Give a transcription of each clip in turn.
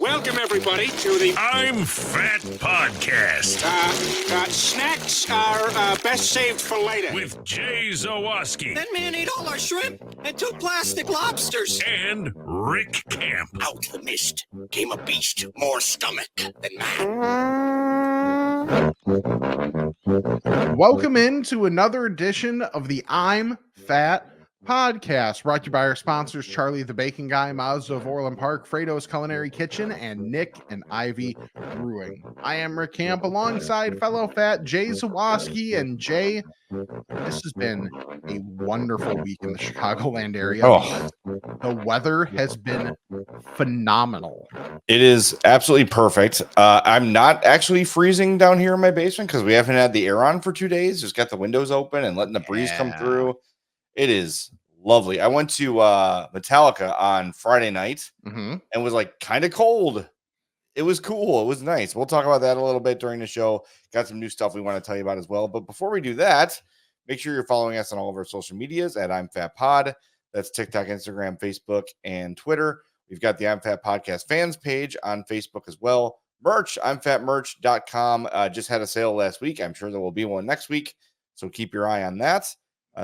Welcome, everybody, to the I'm Fat Podcast. Snacks are best saved for later. With Jay Zawoski. That man ate all our shrimp and 2 plastic lobsters. And Rick Camp. Out the mist came a beast more stomach than man. Welcome into another edition of the I'm Fat Podcast, brought to you by our sponsors, Charlie the Bacon Guy, Mazda of Orland Park, Fredo's Culinary Kitchen, and Nick and Ivy Brewing. I am Rick Camp alongside fellow fat Jay Zawoski. And Jay, this has been a wonderful week in the Chicagoland area. Oh. The weather has been phenomenal. It is absolutely perfect. I'm not actually freezing down here in my basement because we haven't had the air on for 2 days. Just got the windows open and letting the breeze come through. It is lovely. I went to Metallica on Friday night and was like kind of cold. It was cool. It was nice. We'll talk about that a little bit during the show. Got some new stuff we want to tell you about as well. But before we do that, make sure you're following us on all of our social medias at I'm Fat Pod. That's TikTok, Instagram, Facebook, and Twitter. We've got the I'm Fat Podcast fans page on Facebook as well. Merch, I'mFatMerch.com. Just had a sale last week. I'm sure there will be one next week. So keep your eye on that.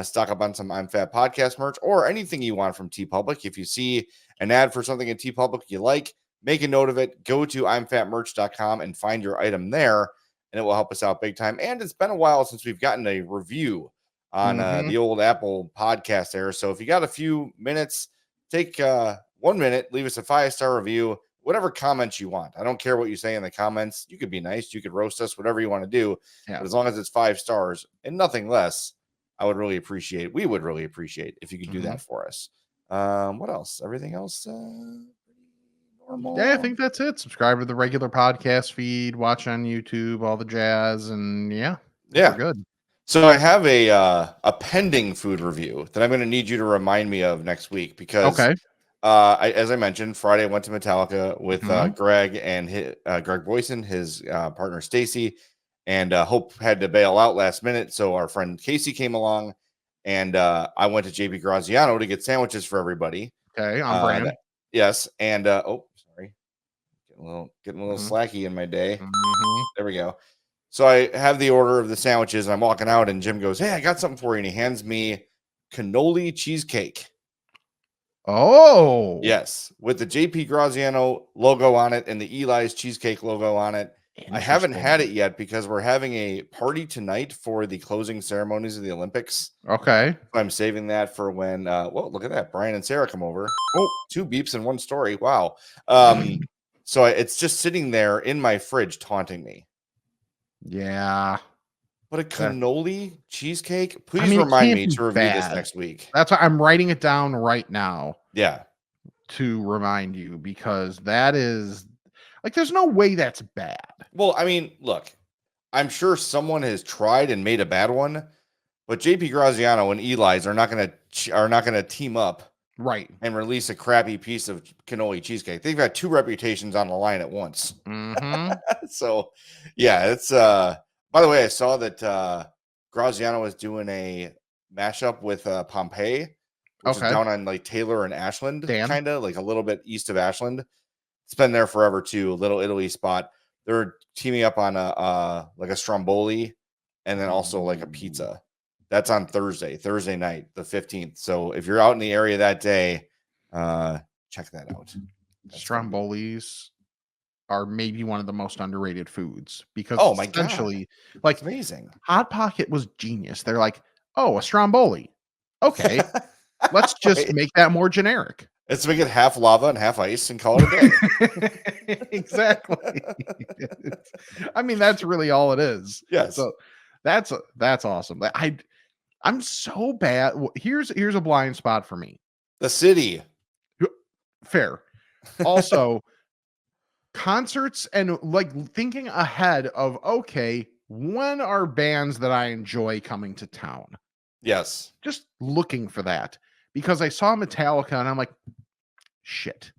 Stock up on some I'm Fat Podcast merch or anything you want from TeePublic. If you see an ad for something in TeePublic you like, make a note of it. Go to I'mFatMerch.com and find your item there, and it will help us out big time. And it's been a while since we've gotten a review on the old Apple podcast there. So if you got a few minutes, take 1 minute, leave us a 5-star review, whatever comments you want. I don't care what you say in the comments. You could be nice. You could roast us, whatever you want to do. Yeah. But as long as it's 5 stars and nothing less, we would really appreciate if you could do that for us. What else? Everything else normal? Yeah, I think that's it. Subscribe to the regular podcast feed, watch on YouTube, all the jazz, and yeah, we're good. So I have a pending food review that I'm going to need you to remind me of next week because as I mentioned, Friday I went to Metallica with Greg and Greg Boyson, his partner Stacy. And Hope had to bail out last minute, so our friend Casey came along, and I went to JP Graziano to get sandwiches for everybody. Okay, on brand. Yes, and sorry, getting a little slacky in my day. There we go. So I have the order of the sandwiches, and I'm walking out, and Jim goes, "Hey, I got something for you," and he hands me cannoli cheesecake. Oh, yes, with the JP Graziano logo on it and the Eli's cheesecake logo on it. I haven't had it yet because we're having a party tonight for the closing ceremonies of the Olympics. Okay. I'm saving that for when, look at that. Brian and Sarah come over. Oh, 2 beeps in 1 story. Wow. So it's just sitting there in my fridge taunting me. Yeah. But a cannoli cheesecake? Please remind me to review this next week. That's why I'm writing it down right now. Yeah. To remind you, because that is... like, there's no way that's bad. Well, I mean, look, I'm sure someone has tried and made a bad one, but JP Graziano and Eli's are not going to team up, right, and release a crappy piece of cannoli cheesecake. They've got 2 reputations on the line at once. So, yeah, it's. By the way, I saw that Graziano is doing a mashup with Pompeii, which is down on like Taylor and Ashland, kind of like a little bit east of Ashland. It's been there forever too. Little Italy spot. They're teaming up on a stromboli and then also like a pizza. That's on Thursday night, the 15th. So if you're out in the area that day, check that out. Strombolis are maybe one of the most underrated foods because essentially, like, it's amazing. Hot Pocket was genius. They're like, oh, a stromboli. Okay, let's just make that more generic. Let's make it half lava and half ice and call it a day. Exactly. I mean, that's really all it is. Yes. So that's awesome. I'm so bad. Here's a blind spot for me. The city. Fair. Also, concerts and like thinking ahead of, okay, when are bands that I enjoy coming to town? Yes. Just looking for that. Because I saw Metallica and I'm like, shit.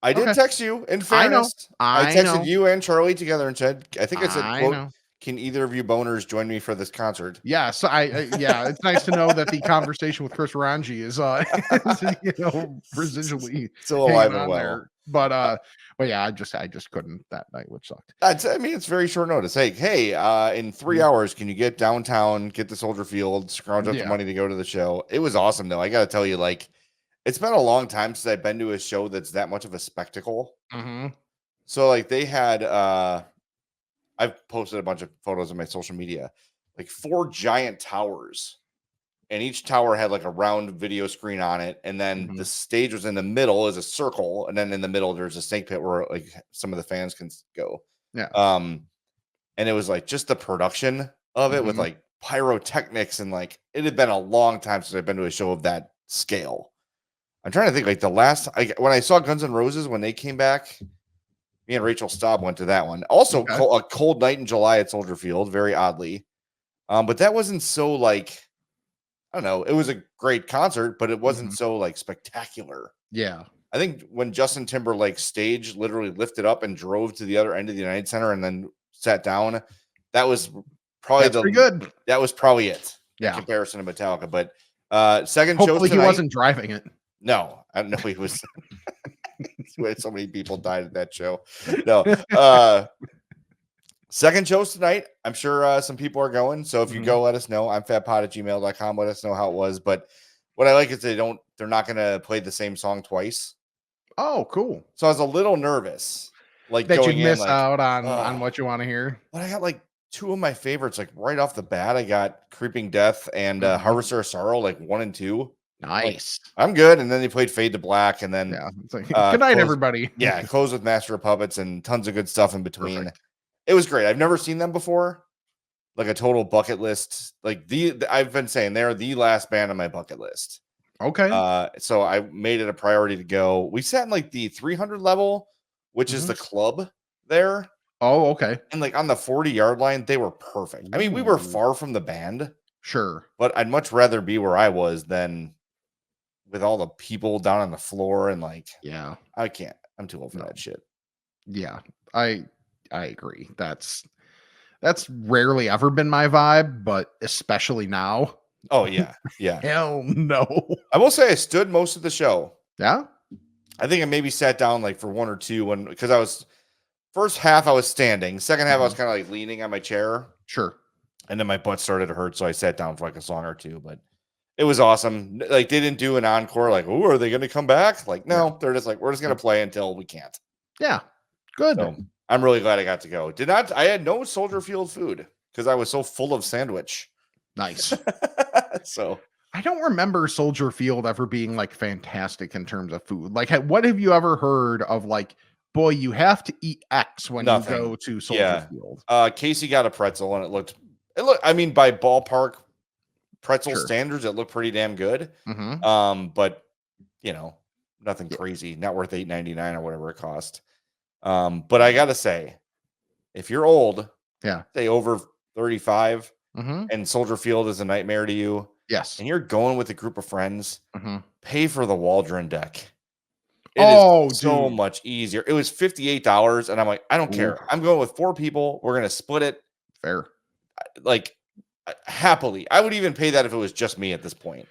I did text you. In fairness, I texted you and Charlie together and said, I think I said, quote, can either of you boners join me for this concert? Yeah, so yeah, it's nice to know that the conversation with Chris Ranji is, residually Still hanging alive and on well. there. But yeah, I just couldn't that night, which sucked. I mean, it's very short notice. Hey, in 3 hours, can you get downtown, get to Soldier Field, scrounge up the Yeah. money to go to the show? It was awesome, though. I got to tell you, like, it's been a long time since I've been to a show that's that much of a spectacle. Mm-hmm. So, like, they had, I've posted a bunch of photos on my social media, like 4 giant towers. And each tower had like a round video screen on it. And then the stage was in the middle as a circle. And then in the middle, there's a snake pit where like some of the fans can go. Yeah. And it was like just the production of it with like pyrotechnics. And like it had been a long time since I've been to a show of that scale. I'm trying to think like the last, when I saw Guns N' Roses, when they came back, me and Rachel Staub went to that one. Also, a cold night in July at Soldier Field, very oddly. But that wasn't so like, I don't know. It was a great concert, but it wasn't so like spectacular. Yeah. I think when Justin Timberlake's stage literally lifted up and drove to the other end of the United Center and then sat down, that was probably pretty good. That was probably it. Yeah. In comparison to Metallica, but second Hopefully show tonight, he wasn't driving it. No, I don't know. He was. So many people died at that show. No. Second shows tonight. I'm sure some people are going. So if you go, let us know. I'm fatpod@gmail.com. Let us know how it was. But what I like is they're not going to play the same song twice. Oh, cool. So I was a little nervous. Like that going you miss like, out on what you want to hear. But I got like 2 of my favorites, like right off the bat. I got Creeping Death and Harvester of Sorrow, like 1 and 2. Nice. Like, I'm good. And then they played Fade to Black. And then like, good night, everybody. Yeah, close with Master of Puppets and tons of good stuff in between. Perfect. It was great. I've never seen them before. Like a total bucket list. Like I've been saying they're the last band on my bucket list. Okay. So I made it a priority to go. We sat in like the 300 level, which is the club there. Oh, okay. And like on the 40-yard line, they were perfect. I mean, we were far from the band. Sure. But I'd much rather be where I was than with all the people down on the floor and like, yeah, I can't. I'm too old for that shit. Yeah, I agree. That's rarely ever been my vibe, but especially now. Oh yeah, yeah. Hell no. I will say I stood most of the show. Yeah. I think I maybe sat down like for 1 or 2 because I was first half I was standing, second half I was kind of like leaning on my chair. Sure. And then my butt started to hurt, so I sat down for like a song or 2. But it was awesome. Like they didn't do an encore. Like, oh, are they going to come back? Like, no, they're just like, we're just going to play until we can't. Yeah. Good. So I'm really glad I got to go. I had no Soldier Field food because I was so full of sandwich. Nice. So I don't remember Soldier Field ever being like fantastic in terms of food. Like, what have you ever heard of like, boy, you have to eat X when you go to Soldier Field? Casey got a pretzel and it looked, I mean, by ballpark pretzel standards, it looked pretty damn good. But you know, nothing crazy, not worth $8.99 or whatever it cost. But I gotta say, if you're old, say over 35, and Soldier Field is a nightmare to you, yes, and you're going with a group of friends, pay for the Waldron deck. It is so much easier. It was $58, and I'm like, I don't care. I'm going with 4 people. We're gonna split it. Fair. Like happily. I would even pay that if it was just me at this point.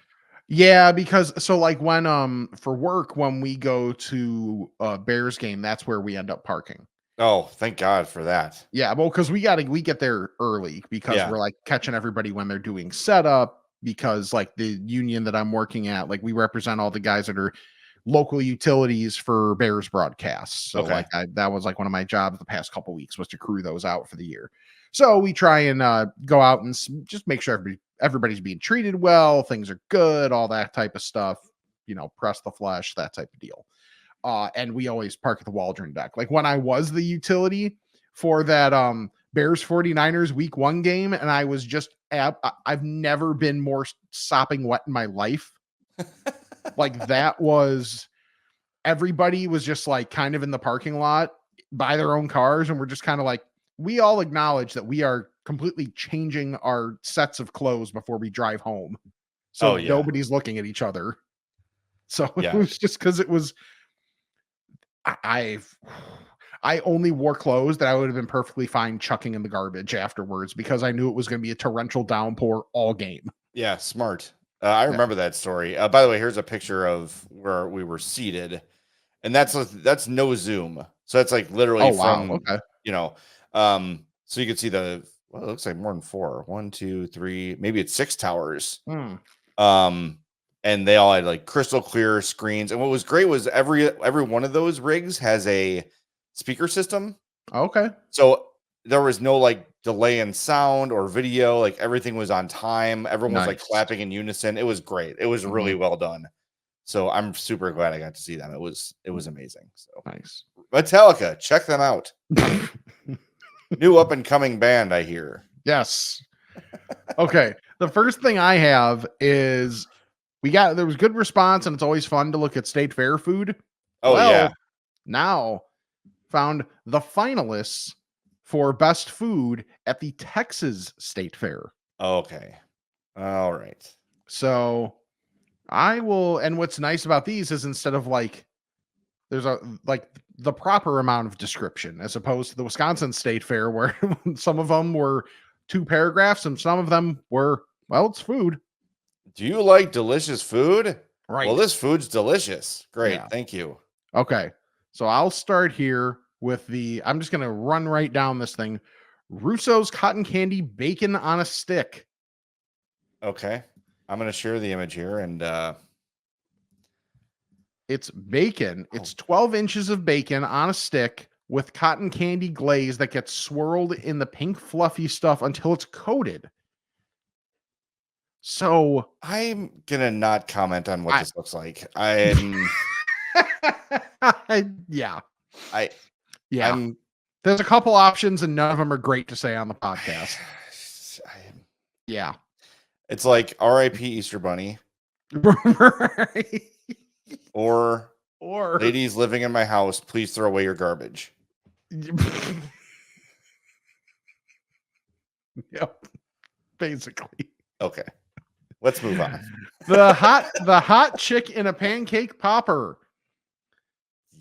Yeah, because so like when for work when we go to a Bears game, that's where we end up parking. Oh, thank God for that. Yeah, well, because we get there early because we're like catching everybody when they're doing setup, because like the union that I'm working at, like we represent all the guys that are local utilities for Bears broadcasts. So like that was like one of my jobs the past couple weeks was to crew those out for the year. So we try and go out and just make sure everybody's being treated well, things are good, all that type of stuff, you know, press the flesh, that type of deal. And we always park at the Waldron deck. Like when I was the utility for that Bears 49ers week 1 game, and I was just I've never been more sopping wet in my life. Like that was, everybody was just like kind of in the parking lot by their own cars, and we're just kind of like, we all acknowledge that we are completely changing our sets of clothes before we drive home. So nobody's looking at each other. So it was just because it was, I I only wore clothes that I would have been perfectly fine chucking in the garbage afterwards because I knew it was going to be a torrential downpour all game. Yeah, smart. I remember that story. By the way, here's a picture of where we were seated, and that's no zoom. So that's like literally from Okay. so you can see it looks like more than 4. 1, 2, 3, maybe it's 6 towers. And they all had like crystal clear screens. And what was great was every one of those rigs has a speaker system. Okay. So there was no like delay in sound or video. Like everything was on time. Everyone was like clapping in unison. It was great. It was really well done. So I'm super glad I got to see them. It was amazing. So nice. Metallica, check them out. New up and coming band, I hear. Yes. Okay. The first thing I have is there was good response, and it's always fun to look at state fair food. Oh, yeah. Now found the finalists for best food at the Texas State Fair. Okay. All right. So I will, and what's nice about these is instead of like, there's the proper amount of description as opposed to the Wisconsin State Fair where some of them were 2 paragraphs and some of them were, well, it's food. Do you like delicious food? Right. Well, this food's delicious. Great. Yeah. Thank you. Okay. So I'll start here with I'm just going to run right down this thing. Russo's cotton candy bacon on a stick. Okay. I'm going to share the image here and it's bacon. It's 12 inches of bacon on a stick with cotton candy glaze that gets swirled in the pink fluffy stuff until it's coated. So I'm going to not comment on what this looks like. I'm yeah. Yeah. There's a couple options and none of them are great to say on the podcast. Yeah. It's like R.I.P. Easter Bunny. Or ladies living in my house, please throw away your garbage. Yep. Basically. Okay. Let's move on. The hot chick in a pancake popper.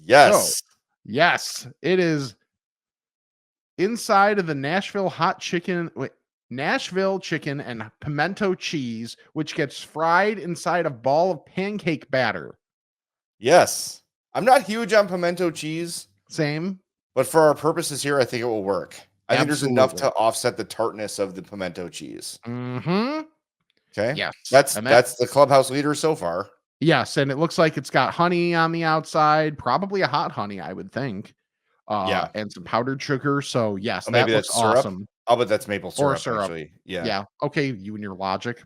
Yes. So, yes, it is inside of the Nashville chicken and pimento cheese, which gets fried inside a ball of pancake batter. Yes. I'm not huge on pimento cheese. Same. But for our purposes here, I think it will work. I think there's enough Absolutely. to offset the tartness of the pimento cheese. Mm-hmm. Okay. Yes. That's the clubhouse leader so far. Yes, and it looks like it's got honey on the outside, probably a hot honey, I would think. Yeah. And some powdered sugar. So yes, Oh, maybe looks that's syrup. awesome. I'll bet that's maple syrup, Or syrup. actually. Yeah. Yeah. Okay, you and your logic.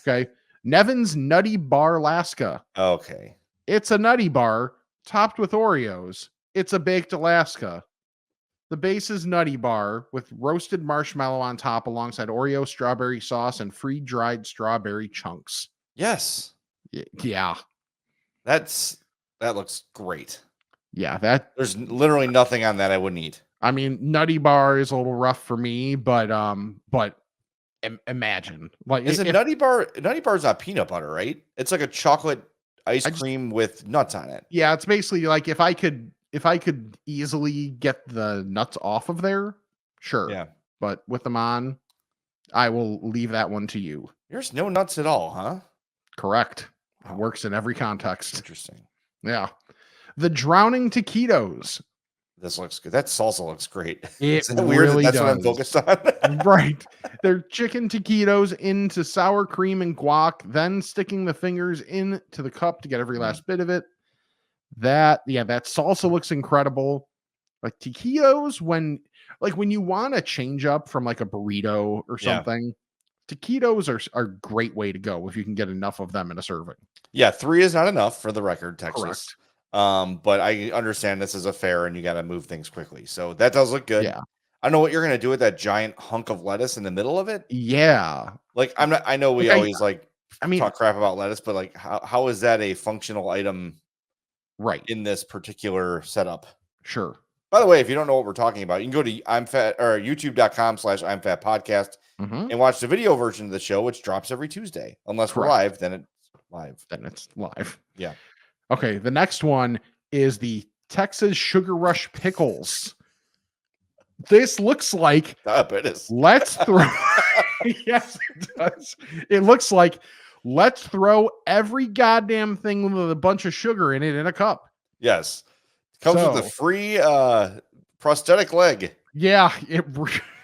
Okay. Nevin's Nutty Bar Alaska. Okay. It's a nutty bar topped with Oreos. It's a baked Alaska. The base is nutty bar with roasted marshmallow on top alongside Oreo strawberry sauce and free-dried strawberry chunks. Yes. Yeah. That looks great. Yeah, there's literally nothing on that I wouldn't eat. I mean, nutty bar is a little rough for me, but imagine like is a nutty bar. Nutty bar is not peanut butter, right? It's like a chocolate ice cream with nuts on it. Yeah, it's basically like if I could easily get the nuts off of there, sure. Yeah, but with them on, I will leave that one to you. There's no nuts at all, huh? Correct. It works in every context. Interesting. Yeah. The drowning taquitos. This looks good. That salsa looks great. It weird really that's does. what I'm focused on. Right. They're chicken taquitos into sour cream and guac, then sticking the fingers into the cup to get every last bit of it. That salsa looks incredible. Like taquitos, when you want to change up from like a burrito or something, taquitos are a great way to go if you can get enough of them in a serving. Yeah, 3 is not enough for the record, Texas. Correct. But I understand this is a fair and you got to move things quickly. So that does look good. Yeah. I know what you're going to do with that giant hunk of lettuce in the middle of it. Yeah. Like I know we always talk crap about lettuce, but like how is that a functional item right in this particular setup? Sure. By the way, if you don't know what we're talking about, you can go to youtube.com/I'm Fat Podcast and watch the video version of the show, which drops every Tuesday. Unless we're live, then it's live. Yeah. Yeah. Okay. The next one is the Texas Sugar Rush pickles. This looks like Stop it. It's let's throw. Yes, it does. It looks like let's throw every goddamn thing with a bunch of sugar in it in a cup. yes. Comes with a So- free prosthetic leg. Yeah,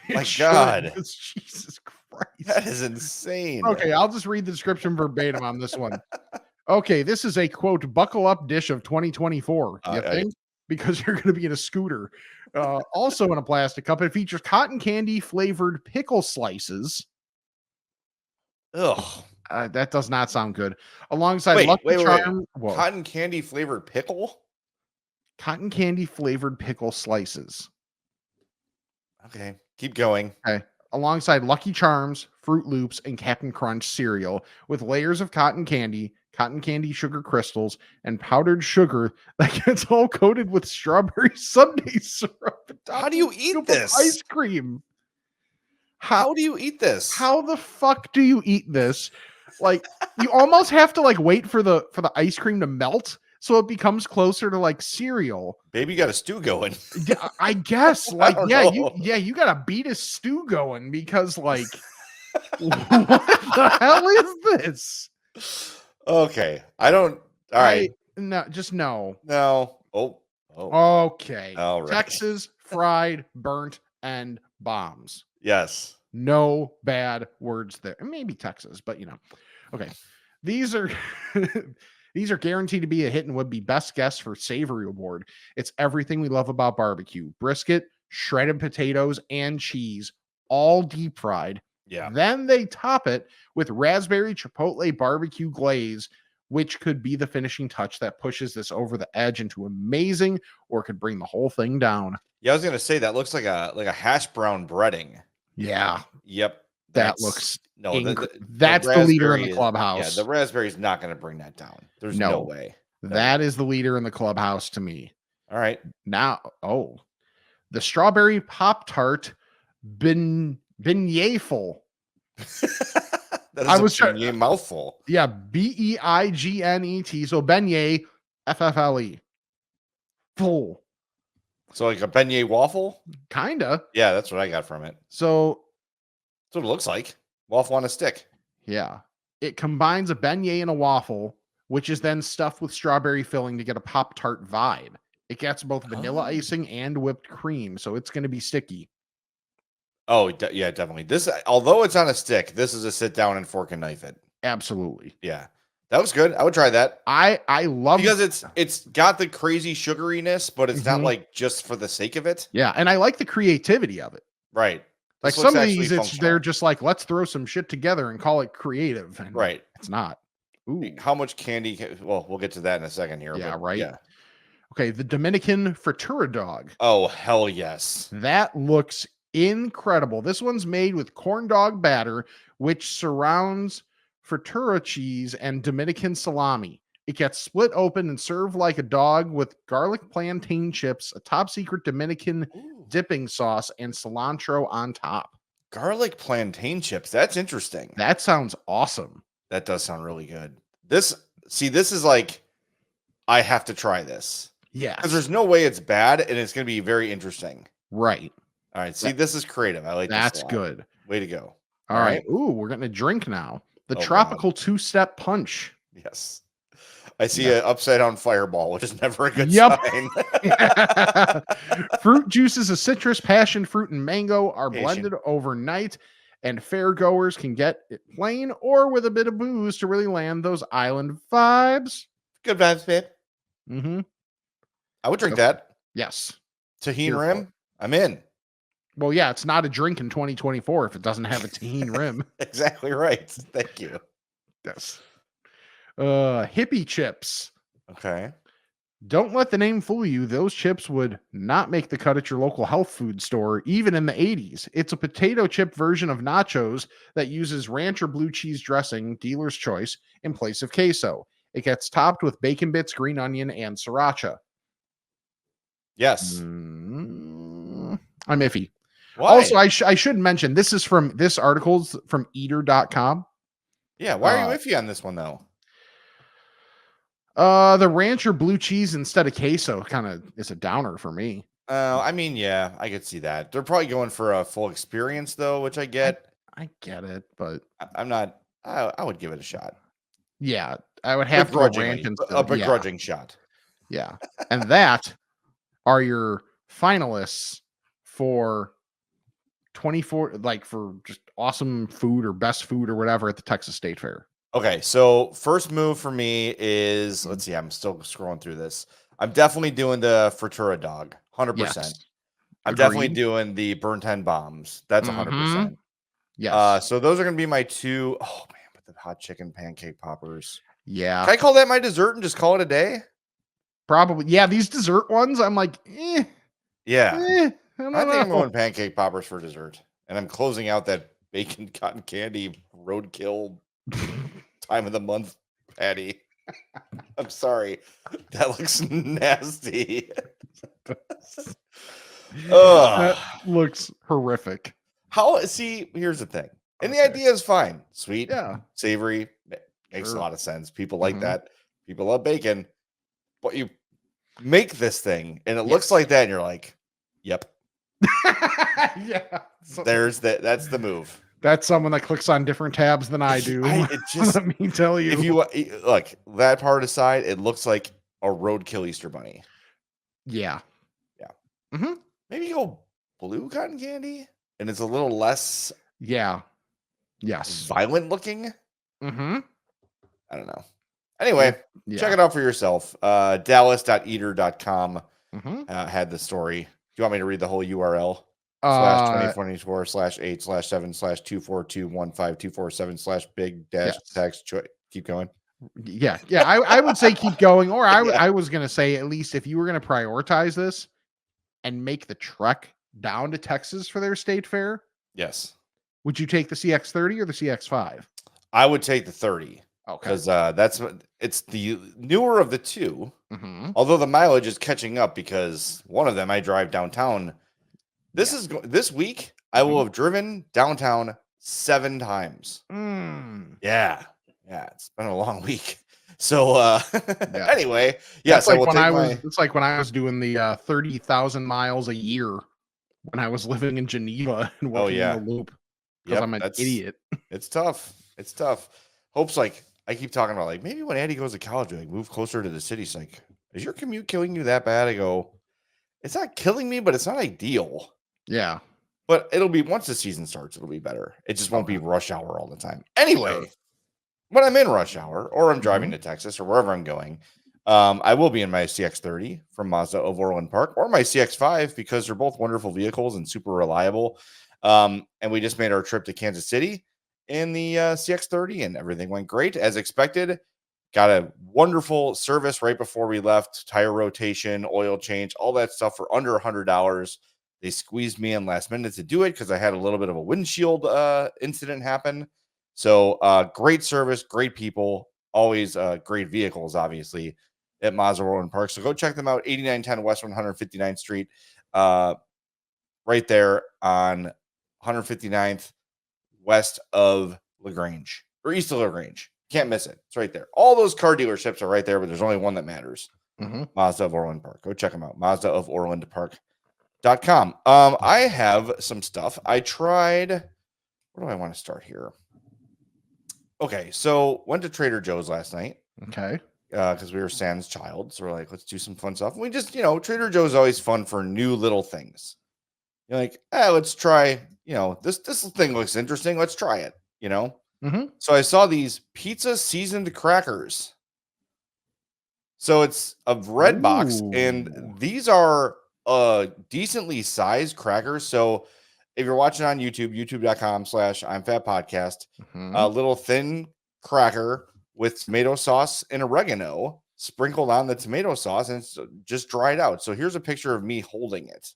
My sure God. is. Jesus Christ. That is insane. Okay, I'll just read the description verbatim on this one. Okay, this is a quote buckle up dish of 2024. You think? Because you're going to be in a scooter. Also in a plastic cup, it features cotton candy flavored pickle slices. Ugh. That does not sound good. Alongside Wait, Lucky wait. Charm, whoa, Cotton candy flavored pickle? cotton candy flavored pickle slices. Okay. Keep going. Alongside Lucky Charms, Fruit Loops, and Captain Crunch cereal with layers of cotton candy sugar crystals, and powdered sugar that gets all coated with strawberry sundae syrup. How do you eat this? Ice cream. How do you eat this? How the fuck do you eat this? Like, you almost have to like wait for the ice cream to melt so it becomes closer to like cereal. Baby got a stew going. Yeah, I guess. Like, don't yeah, know. you gotta beat a stew going because like what the hell is this? Okay. I don't. All right. No, just no. No. Oh. Okay. All right. Texas fried, burnt, and bombs. Yes. No bad words there. Maybe Texas, but you know. Okay. These are these are guaranteed to be a hit and would be best guess for Savory Award. It's everything we love about barbecue. Brisket, shredded potatoes, and cheese, all deep fried. Yeah. Then they top it with raspberry chipotle barbecue glaze, which could be the finishing touch that pushes this over the edge into amazing, or could bring the whole thing down. Yeah, I was gonna say that looks like a hash brown breading. Yeah, Yep. that looks no. that's the leader in the raspberry clubhouse. Yeah, the raspberry is not gonna bring that down. There's no way. That is the leader in the clubhouse to me. All right. Now, the strawberry Pop Tart beignet-ful. That is I a was trying- beignet mouthful. Yeah, BEIGNET. So beignet, FFLE. Full. So like a beignet waffle? Kinda. Yeah, that's what I got from it. So That's what it looks like. Waffle on a stick. yeah, it combines a beignet and a waffle, which is then stuffed with strawberry filling to get a Pop Tart vibe. It gets both vanilla icing and whipped cream, so it's going to be sticky. Oh, yeah, definitely. This, although it's on a stick, this is a sit down and fork and knife it. Absolutely. Yeah, that was good. I would try that I love because it's got the crazy sugariness, but it's not Mhm. like just for the sake of it. Yeah, and I like the creativity of it. Right. Like This looks some of actually these, functional. they're just like, let's throw some shit together and call it creative. And right. it's not. Ooh. How much candy? Well, we'll get to that in a second here. Yeah, but right. Yeah. Okay, the Dominican fritura dog. Oh, hell yes. That looks incredible. This one's made with corn dog batter, which surrounds fritura cheese and Dominican salami. It gets split open and served like a dog with garlic plantain chips, a top secret Dominican dipping sauce, and cilantro on top. Garlic plantain chips. That's interesting. That sounds awesome. That does sound really good. This is like, I have to try this Yeah. because there's no way it's bad and it's going to be very interesting. Right. All right. See, this is creative. I like That's this a lot. good. Way to go. All right. Ooh, we're getting a drink now. The Oh, tropical two-step punch. Yes. I see an upside down fireball, which is never a good Yep. sign. Fruit juices of citrus, passion fruit, and mango are Passion. blended overnight, and fairgoers can get it plain or with a bit of booze to really land those island vibes. Good vibes, babe. Mm-hmm. I would drink that. Yes. Tahini Beautiful. rim. I'm in. Well, yeah, it's not a drink in 2024 if it doesn't have a tahini rim. Exactly right. Thank you. Yes. Hippie chips. Okay. Don't let the name fool you. Those chips would not make the cut at your local health food store, even in the 80s. It's a potato chip version of nachos that uses ranch or blue cheese dressing, dealer's choice, in place of queso. It gets topped with bacon bits, green onion, and sriracha. Yes. I'm iffy. Why? Also, I should mention this article's from eater.com. yeah. Why are you iffy on this one though? The ranch or blue cheese instead of queso kind of is a downer for me. I mean, yeah, I could see that. They're probably going for a full experience though, which I get. I get it, but I'm not. I would give it a shot. yeah, I would have to go ranch instead. A begrudging shot. Yeah, and that are your finalists for 24, like for just awesome food or best food or whatever at the Texas State Fair. Okay, so first move for me is, let's see, I'm still scrolling through this. I'm definitely doing the Fritura dog, 100%. Yes. I'm definitely doing the burnt end bombs. That's 100%. Yes. So those are going to be my two. Oh man, but the hot chicken pancake poppers. Yeah. Can I call that my dessert and just call it a day? Probably. Yeah, these dessert ones, I'm like, Yeah. I think I'm going pancake poppers for dessert. And I'm closing out that bacon cotton candy roadkill time of the month patty. I'm sorry. That looks nasty. That looks horrific. Here's the thing. And the idea is fine. Sweet, savory, makes a lot of sense. People like that. People love bacon. But you make this thing and it looks like that, and you're like, yep. Yeah. That's the move. That's someone that clicks on different tabs than I do. Let me tell you. If you look, that part aside, it looks like a roadkill Easter bunny. Yeah. Yeah. Maybe go blue cotton candy, and it's a little less. Yeah. Yes. Violent looking. I don't know. Anyway, check it out for yourself. Dallas.eater.com had the story. Do you want me to read the whole URL? /2024/8/7/2421524/big-text. Keep going. Yeah. I would say keep going. Or I was going to say, at least if you were going to prioritize this and make the trek down to Texas for their state fair. Yes. Would you take the CX-30 or the CX-5? I would take the 30. Okay. Because it's the newer of the two. Although the mileage is catching up because one of them I drive downtown. This week I will have driven downtown 7 times. Yeah. It's been a long week. So anyway, yes, it's like when I was doing the 30,000 miles a year when I was living in Geneva and working in the loop. Because I'm an idiot. It's tough. Hope's like, I keep talking about, like, maybe when Andy goes to college, like, move closer to the city. It's like, is your commute killing you that bad? I go, it's not killing me, but it's not ideal. Yeah. But it'll be, once the season starts, it'll be better. It just won't be rush hour all the time. Anyway, when I'm in rush hour or I'm driving to Texas or wherever I'm going, I will be in my CX-30 from Mazda of Orland Park or my CX-5 because they're both wonderful vehicles and super reliable. And we just made our trip to Kansas City in the CX-30 and everything went great as expected. Got a wonderful service right before we left, tire rotation, oil change, all that stuff for under $100. They squeezed me in last minute to do it because I had a little bit of a windshield incident happen. So great service, great people, always great vehicles, obviously, at Mazda Orland Park. So go check them out, 8910 West 159th Street, right there on 159th west of LaGrange or east of LaGrange. Can't miss it. It's right there. All those car dealerships are right there, but there's only one that matters. Mazda of Orland Park. Go check them out. Mazda of Orland Park.com. I have some stuff. I tried. Where do I want to start here? Okay, so went to Trader Joe's last night. Okay. Because we were Sans child. So we're like, let's do some fun stuff. And we just, Trader Joe's always fun for new little things. You're like, let's try, this thing looks interesting. Let's try it, So I saw these pizza seasoned crackers. So it's a red box, and these are decently sized crackers. So if you're watching on YouTube, youtube.com/I'mFatPodcast, a little thin cracker with tomato sauce and oregano sprinkled on the tomato sauce, and it's just dried out. So here's a picture of me holding it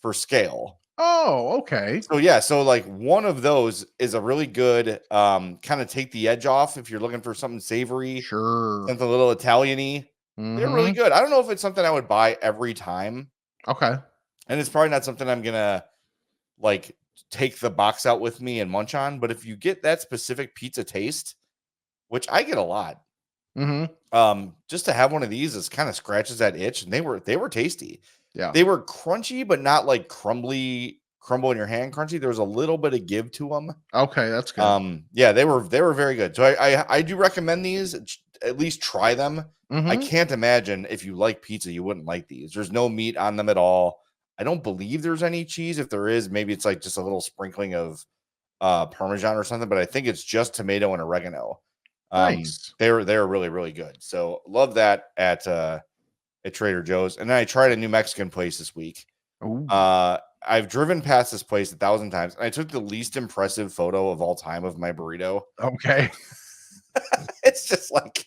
for scale. Oh, okay. So yeah, so like one of those is a really good kind of take the edge off if you're looking for something savory, something a little Italian-y. They're really good. I don't know if it's something I would buy every time. Okay. And it's probably not something I'm gonna like take the box out with me and munch on. But if you get that specific pizza taste, which I get a lot, Just to have one of these is kind of scratches that itch, and they were tasty. Yeah. They were crunchy, but not like crumble in your hand crunchy. There was a little bit of give to them. Okay, that's good. Yeah, they were very good. So I do recommend these. At least try them. I can't imagine if you like pizza, you wouldn't like these. There's no meat on them at all. I don't believe there's any cheese. If there is, maybe it's like just a little sprinkling of Parmesan or something, but I think it's just tomato and oregano. Nice. They're really, really good. So love that at Trader Joe's. And then I tried a New Mexican place this week. Ooh. I've driven past this place 1,000 times, and I took the least impressive photo of all time of my burrito. Okay. It's just like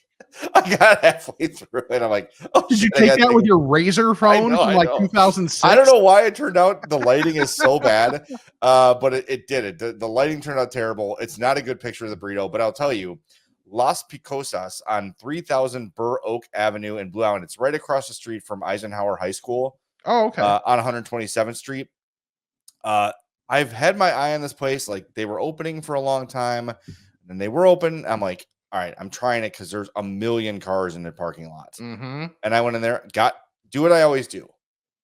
I got halfway through it. I'm like, oh, did you take that with your Razor phone from like 2006? I don't know why it turned out the lighting is so bad, but it did it. The lighting turned out terrible. It's not a good picture of the burrito, but I'll tell you, Las Picosas on 3000 Burr Oak Avenue in Blue Island. It's right across the street from Eisenhower High School. Oh, okay. On 127th Street. I've had my eye on this place. Like they were opening for a long time, and they were open. I'm like, all right, I'm trying it because there's a million cars in the parking lot. And I went in there, do what I always do.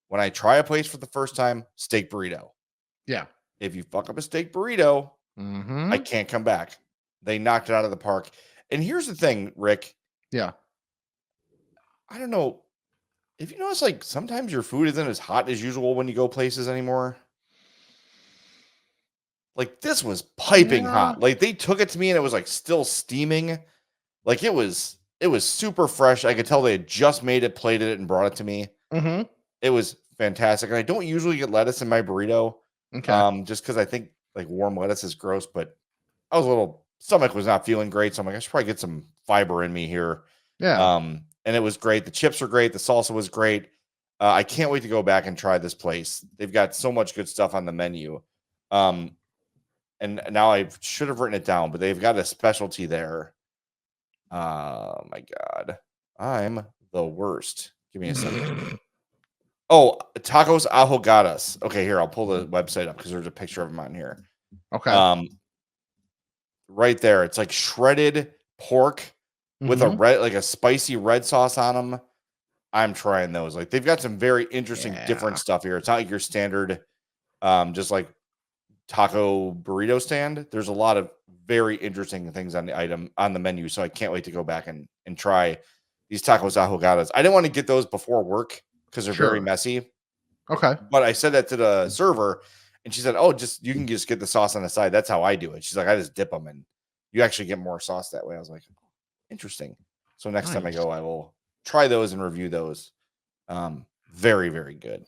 When I try a place for the first time, steak burrito. Yeah. If you fuck up a steak burrito, I can't come back. They knocked it out of the park. And here's the thing, Rick. Yeah. I don't know if you notice, like sometimes your food isn't as hot as usual when you go places anymore. Like this was piping hot. Like they took it to me and it was like still steaming. Like it was super fresh. I could tell they had just made it, plated it, and brought it to me. It was fantastic. And I don't usually get lettuce in my burrito. Okay. Just because I think like warm lettuce is gross, but I was a little stomach was not feeling great. So I'm like, I should probably get some fiber in me here. Yeah. And it was great. The chips are great. The salsa was great. I can't wait to go back and try this place. They've got so much good stuff on the menu. And now I should have written it down, but they've got a specialty there. Oh my God. I'm the worst. Give me a second. Oh, tacos ahogadas. Okay, here, I'll pull the website up because there's a picture of them on here. Okay. Right there. It's like shredded pork with a red, like a spicy red sauce on them. I'm trying those. Like they've got some very interesting, different stuff here. It's not like your standard, just like taco burrito stand. There's a lot of very interesting things on the menu. So I can't wait to go back and try these tacos ahogadas. I didn't want to get those before work because they're very messy. Okay. But I said that to the server and she said, oh, you can just get the sauce on the side. That's how I do it. She's like, I just dip them and you actually get more sauce that way. I was like, interesting. So next time I go, I will try those and review those. Very, very good.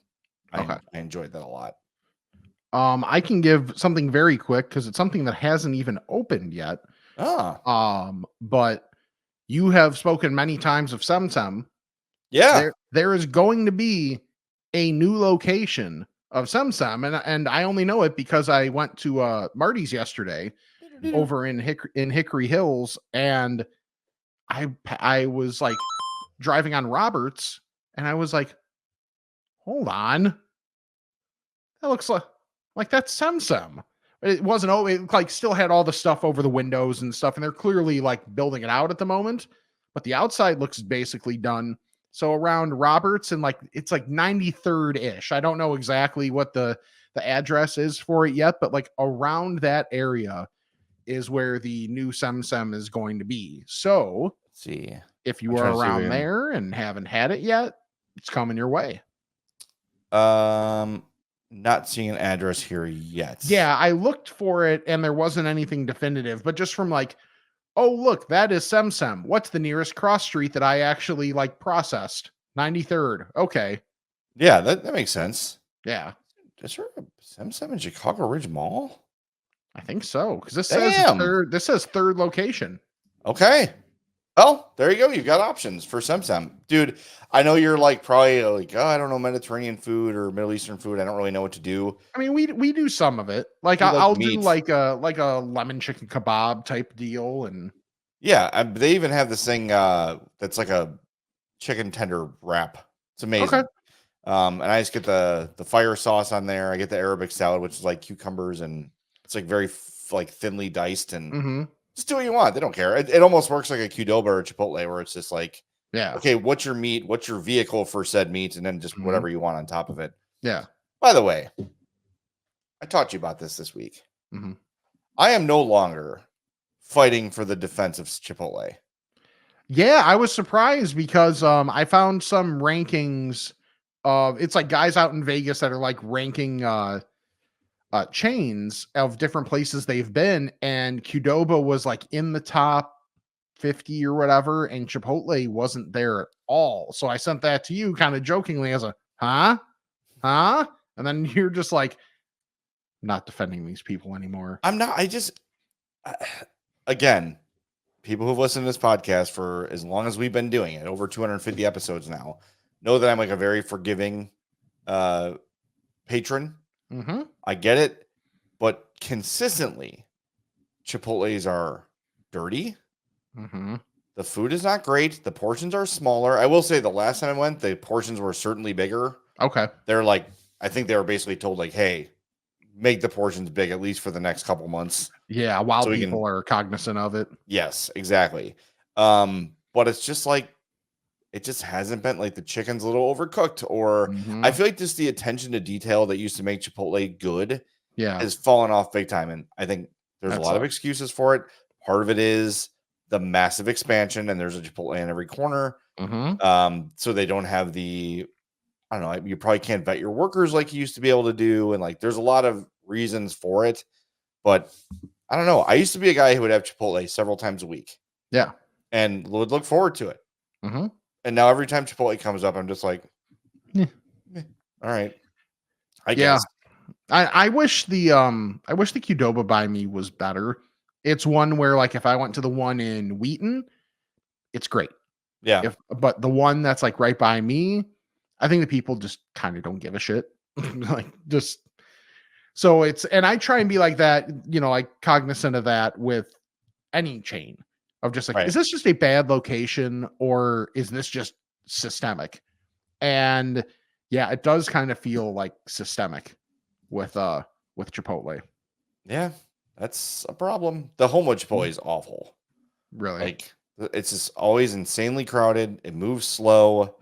I enjoyed that a lot. I can give something very quick because it's something that hasn't even opened yet. But you have spoken many times of SemSem. Yeah. There is going to be a new location of SemSem, and I only know it because I went to Marty's yesterday over in Hickory Hills, and I was like driving on Roberts, and I was like, hold on, that looks like that's SemSem. It wasn't. Oh, it like still had all the stuff over the windows and stuff, and they're clearly like building it out at the moment. But the outside looks basically done. So around Roberts and like it's like 93rd ish. I don't know exactly what the address is for it yet, but like around that area is where the new SemSem is going to be. So let's see if you are around there and haven't had it yet, it's coming your way. Not seeing an address here yet. Yeah, I looked for it and there wasn't anything definitive, but just from like, oh, look, that is SemSem. What's the nearest cross street that I actually like processed? 93rd. Okay. Yeah, that makes sense. Yeah. Is there a SemSem in Chicago Ridge Mall? I think so. Because this says third location. Okay. Well, there you go. You've got options for SemSem. Dude, I know you're like probably like, oh, I don't know Mediterranean food or Middle Eastern food. I don't really know what to do. I mean, we do some of it. Like I'll do like a lemon chicken kebab type deal. And yeah, they even have this thing that's like a chicken tender wrap. It's amazing. Okay. And I just get the fire sauce on there. I get the Arabic salad, which is like cucumbers and it's like very like thinly diced and Just do what you want. They don't care. It almost works like a Qdoba or a Chipotle, where it's just like, Yeah. okay, what's your meat? What's your vehicle for said meat? And then just whatever you want on top of it. Yeah. By the way, I taught you about this week. Mm-hmm. I am no longer fighting for the defense of Chipotle. Yeah, I was surprised because I found some rankings of it's like guys out in Vegas that are like ranking chains of different places they've been, and Qdoba was like in the top 50 or whatever, and Chipotle wasn't there at all. So I sent that to you kind of jokingly as a huh? And then you're just like, not defending these people anymore. I'm not. Again, people who've listened to this podcast for as long as we've been doing it, over 250 episodes now, know that I'm like a very forgiving patron. Mm-hmm. I get it, but consistently, Chipotles are dirty. Mm-hmm. The food is not great. The portions are smaller. I will say the last time I went, the portions were certainly bigger. Okay. They're like, I think they were basically told like, hey, make the portions big, at least for the next couple months. Yeah, while So we people are cognizant of it. Yes, exactly. But it's just like, it just hasn't been like the chicken's a little overcooked, or I feel like just the attention to detail that used to make Chipotle good has fallen off big time. And I think there's a lot of excuses for it. Part of it is the massive expansion, and there's a Chipotle in every corner. So they don't have the, I don't know, you probably can't vet your workers like you used to be able to do. And like, there's a lot of reasons for it, but I don't know. I used to be a guy who would have Chipotle several times a week. Yeah. And would look forward to it. And now every time Chipotle comes up, I'm just like, all right. I guess. I wish the Qdoba by me was better. It's one where like if I went to the one in Wheaton, it's great. Yeah. But the one that's like right by me, I think the people just kind of don't give a shit. Like just so it's, and I try and be like that, you know, like cognizant of that with any chain of just like, is this just a bad location or is this just systemic? And yeah, it does kind of feel like systemic with Chipotle. Yeah, that's a problem. The Homewood Chipotle is awful. Really? Like it's just always insanely crowded. It moves slow.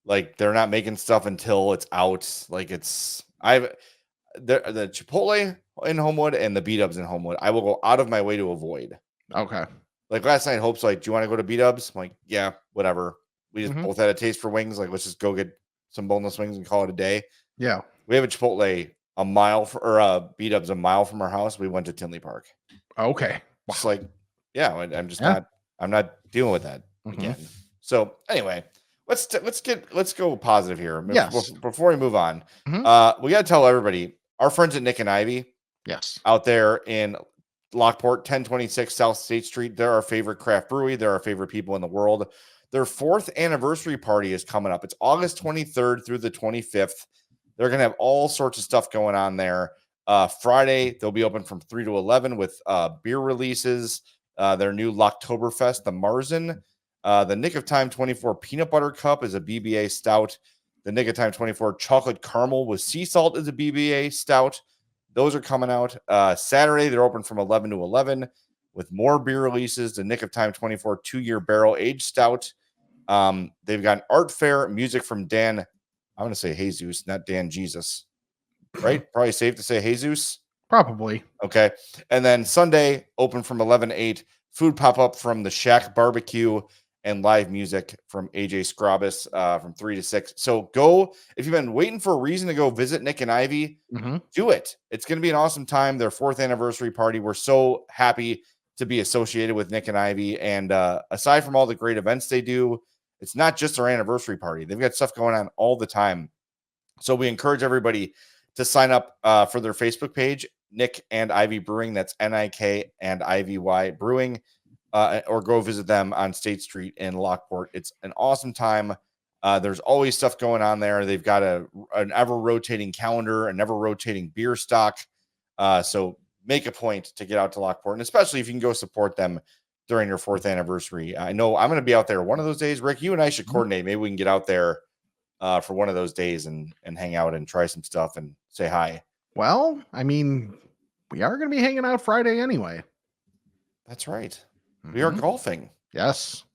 Like they're not making stuff until it's out. Like it's the Chipotle in Homewood and the B-Dubs in Homewood, I will go out of my way to avoid. Okay. Like last night, Hope's like, do you want to go to B-Dubs? I'm like, yeah, whatever. We just both had a taste for wings. Like, let's just go get some boneless wings and call it a day. Yeah. We have a Chipotle a mile or B-Dubs a mile from our house. We went to Tinley Park. Okay. Just like, yeah, I'm just not dealing with that again. So anyway, let's go positive here. Yes. Before we move on, we got to tell everybody, our friends at Nick and Ivy, out there in Lockport, 1026 South State Street, they're our favorite craft brewery. They're our favorite people in the world. Their 4th anniversary party is coming up. It's August 23rd through the 25th. They're going to have all sorts of stuff going on there. Friday, they'll be open from 3 to 11 with beer releases. Their new Locktoberfest, the Marzen. The Nick of Time 24 Peanut Butter Cup is a BBA stout. The Nick of Time 24 Chocolate Caramel with Sea Salt is a BBA stout. Those are coming out. Saturday, they're open from 11 to 11 with more beer releases. The Nick of Time 24 2-year barrel aged stout. They've got an art fair, music from Dan. I'm going to say Jesus, not Dan Jesus. Right? Probably safe to say Jesus. Probably. Okay. And then Sunday, open from 11 to 8. Food pop-up from the Shack Barbecue and live music from AJ Scrabis from 3 to 6. So go, if you've been waiting for a reason to go visit Nick and Ivy, do it. It's going to be an awesome time. Their 4th anniversary party. We're so happy to be associated with Nick and Ivy. And aside from all the great events they do, it's not just their anniversary party. They've got stuff going on all the time. So we encourage everybody to sign up for their Facebook page, Nick and Ivy Brewing. That's NIK and IVY Brewing. Or go visit them on State Street in Lockport. It's an awesome time. There's always stuff going on there. They've got an ever-rotating calendar, an ever-rotating beer stock. So make a point to get out to Lockport, and especially if you can go support them during your 4th anniversary. I know I'm going to be out there one of those days. Rick, you and I should coordinate. Maybe we can get out there for one of those days and hang out and try some stuff and say hi. Well, I mean, we are going to be hanging out Friday anyway. That's right. We are golfing. Yes.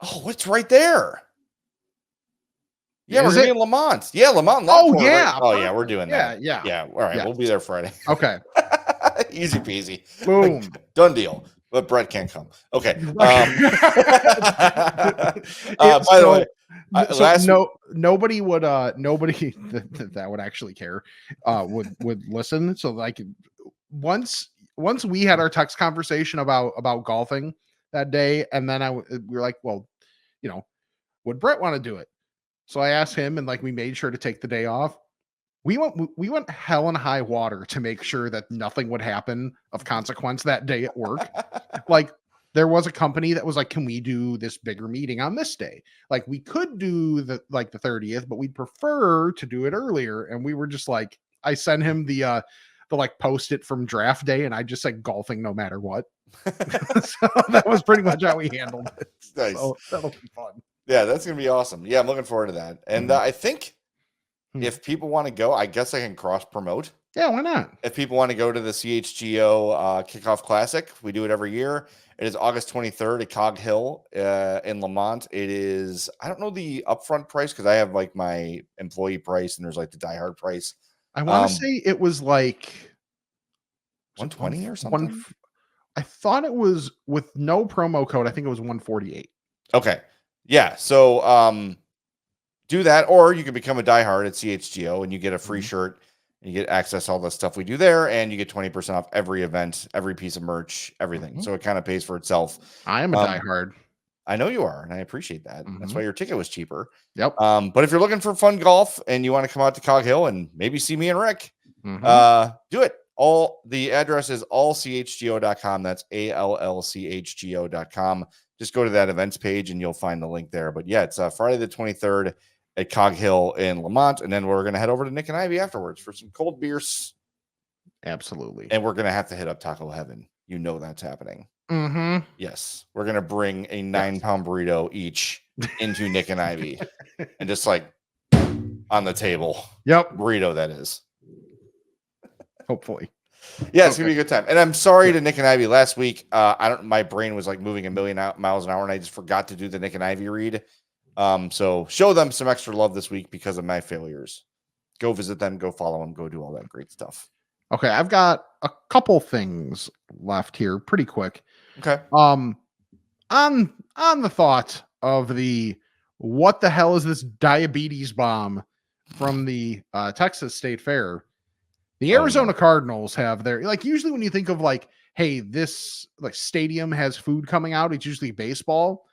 Oh, what's right there? Yeah, we're Is gonna be it? in Lamont. Yeah, Lamont. Oh, Lawnmower, yeah. right? Oh, yeah, we're doing that. Yeah. Yeah. All right, Yeah. we'll be there Friday. Okay. Easy peasy. Boom. Done deal. But Brett can't come. Okay. By the way, nobody would nobody that would actually care would listen. So like once we had our text conversation about golfing that day, and then we were like, well, would Brett want to do it? So I asked him, and like we made sure to take the day off. We went hell and high water to make sure that nothing would happen of consequence that day at work. Like there was a company that was like, can we do this bigger meeting on this day? Like we could do the 30th, but we'd prefer to do it earlier. And we were just like, I sent him the like post it from draft day, and I just said golfing no matter what. So that was pretty much how we handled it. Nice. So that'll be fun. Yeah, that's gonna be awesome. Yeah, I'm looking forward to that. And I think if people want to go, I guess I can cross promote. Yeah, why not? If people want to go to the CHGO Kickoff Classic, we do it every year. It is August 23rd at Cog Hill in Lamont. It is, I don't know the upfront price because I have like my employee price and there's like the diehard price. I want to say it was like 120 or something. I thought it was with no promo code. I think it was 148. Okay. Yeah. So do that, or you can become a diehard at CHGO and you get a free shirt. You get access to all the stuff we do there, and you get 20% off every event, every piece of merch, everything. So it kind of pays for itself. I am a diehard. I know you are, and I appreciate that. That's why your ticket was cheaper. Yep. But if you're looking for fun golf and you want to come out to Cog Hill and maybe see me and Rick, do it. The address is allchgo.com. That's ALLCHGO.com. Just go to that events page and you'll find the link there. But yeah, it's Friday the 23rd at Cog Hill in Lamont. And then we're going to head over to Nick and Ivy afterwards for some cold beers. Absolutely. And we're going to have to hit up Taco Heaven. You know that's happening. Yes. We're going to bring a 9-pound burrito each into Nick and Ivy and just like on the table. Yep. Burrito, that is. Hopefully. Yeah, it's gonna be a good time. And I'm sorry to Nick and Ivy. Last week, my brain was like moving a million miles an hour, and I just forgot to do the Nick and Ivy read. So show them some extra love this week because of my failures. Go visit them, go follow them, go do all that great stuff. Okay, I've got a couple things left here, pretty quick. Okay. On the thought of the what the hell is this diabetes bomb from the Texas State Fair? The Arizona Cardinals have their, like, usually when you think of like, hey, this like stadium has food coming out, it's usually baseball,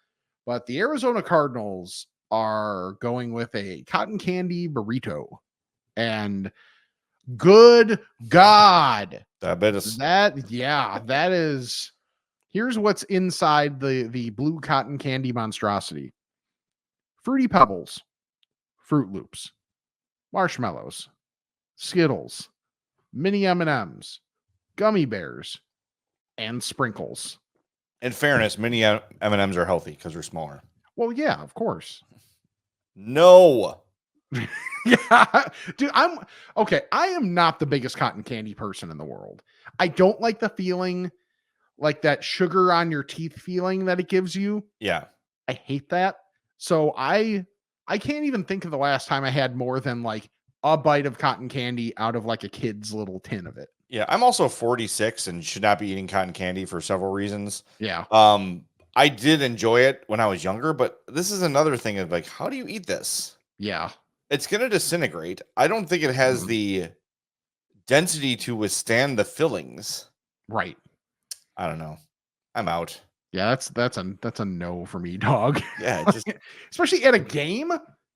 but the Arizona Cardinals are going with a cotton candy burrito. And good God, Diabetes. that is, here's what's inside the blue cotton candy monstrosity: Fruity Pebbles, Fruit Loops, marshmallows, Skittles, mini M&Ms, gummy bears, and sprinkles. In fairness, mini M&Ms are healthy because they're smaller. Well, yeah, of course. No. Yeah, dude, I am not the biggest cotton candy person in the world. I don't like the feeling, like that sugar on your teeth feeling that it gives you. Yeah. I hate that. So I can't even think of the last time I had more than like a bite of cotton candy out of like a kid's little tin of it. Yeah, I'm also 46 and should not be eating cotton candy for several reasons. Yeah. I did enjoy it when I was younger, but this is another thing of like, how do you eat this? Yeah. It's going to disintegrate. I don't think it has the density to withstand the fillings. Right. I don't know. I'm out. Yeah, that's a no for me, dog. Yeah, it just especially at a game.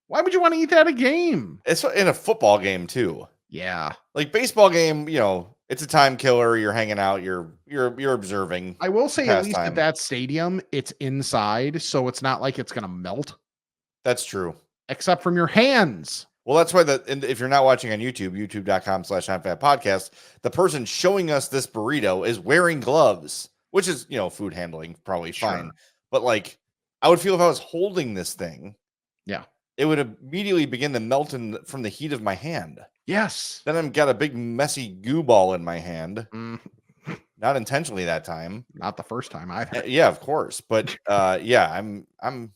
Why would you want to eat that at a game? It's in a football game too. Yeah. Like baseball game, it's a time killer. You're hanging out, you're observing. I will say at least pastime. at that stadium, it's inside, so it's not like it's gonna melt. That's true. Except from your hands. Well, that's why if you're not watching on YouTube, youtube.com/podcast, the person showing us this burrito is wearing gloves, which is, food handling, probably fine. But like, I would feel if I was holding this thing, yeah, it would immediately begin to melt from the heat of my hand. Yes. Then I've got a big messy goo ball in my hand. not intentionally that time. Not the first time I've had. Yeah, of course. But yeah, I'm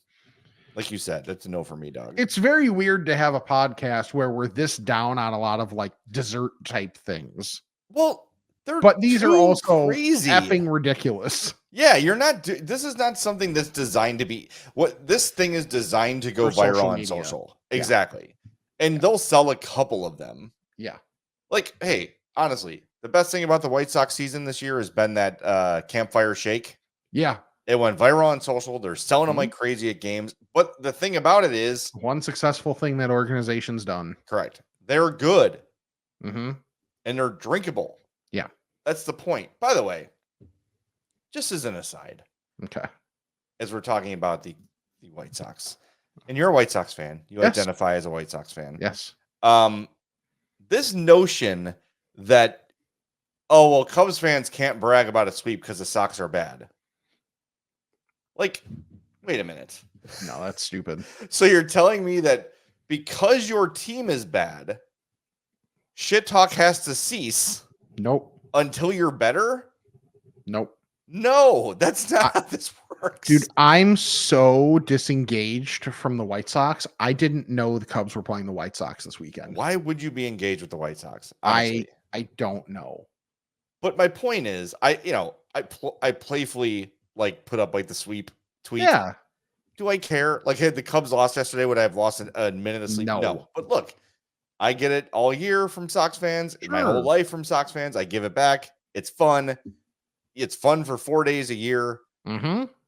like you said, that's a no for me, dog. It's very weird to have a podcast where we're this down on a lot of like dessert type things. Well, but these are also crazy, effing ridiculous. Yeah, you're not. This is not something that's designed to be. What this thing is designed to go viral on social. Exactly, and they'll sell a couple of them. Yeah, like hey, honestly, the best thing about the White Sox season this year has been that campfire shake. Yeah, it went viral on social. They're selling them like crazy at games. But the thing about it is, one successful thing that organization's done. Correct. They're good, and they're drinkable. Yeah, that's the point. By the way, just as an aside, okay, as we're talking about the White Sox, and you're a White Sox fan, you identify as a White Sox fan. Yes. This notion that, oh, well, Cubs fans can't brag about a sweep because the Sox are bad. Like, wait a minute. No, that's stupid. So you're telling me that because your team is bad, shit talk has to cease? Nope. Until you're better? Nope. No, that's not how this works. Dude, I'm so disengaged from the White Sox. I didn't know the Cubs were playing the White Sox this weekend. Why would you be engaged with the White Sox? Honestly? I don't know. But my point is, I playfully like put up like the sweep tweet. Yeah. Do I care? Like, had the Cubs lost yesterday, would I have lost a minute of sleep? No. But look, I get it all year from Sox fans, my whole life from Sox fans. I give it back. It's fun. It's fun for 4 days a year.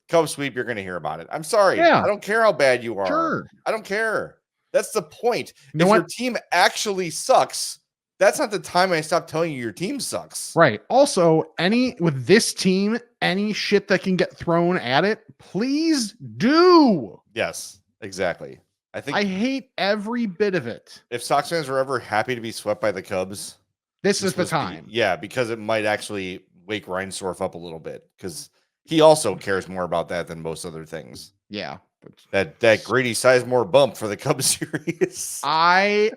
Cubs sweep, you're going to hear about it. I'm sorry. Yeah. I don't care how bad you are. Sure. I don't care. That's the point. You know if your team actually sucks, that's not the time I stop telling you your team sucks. Right. Also, with this team, any shit that can get thrown at it, please do. Yes, exactly. I hate every bit of it. If Sox fans were ever happy to be swept by the Cubs, this is the time. Because it might actually wake Reinsdorf up a little bit, because he also cares more about that than most other things. Yeah. That Grady Sizemore bump for the Cubs series. I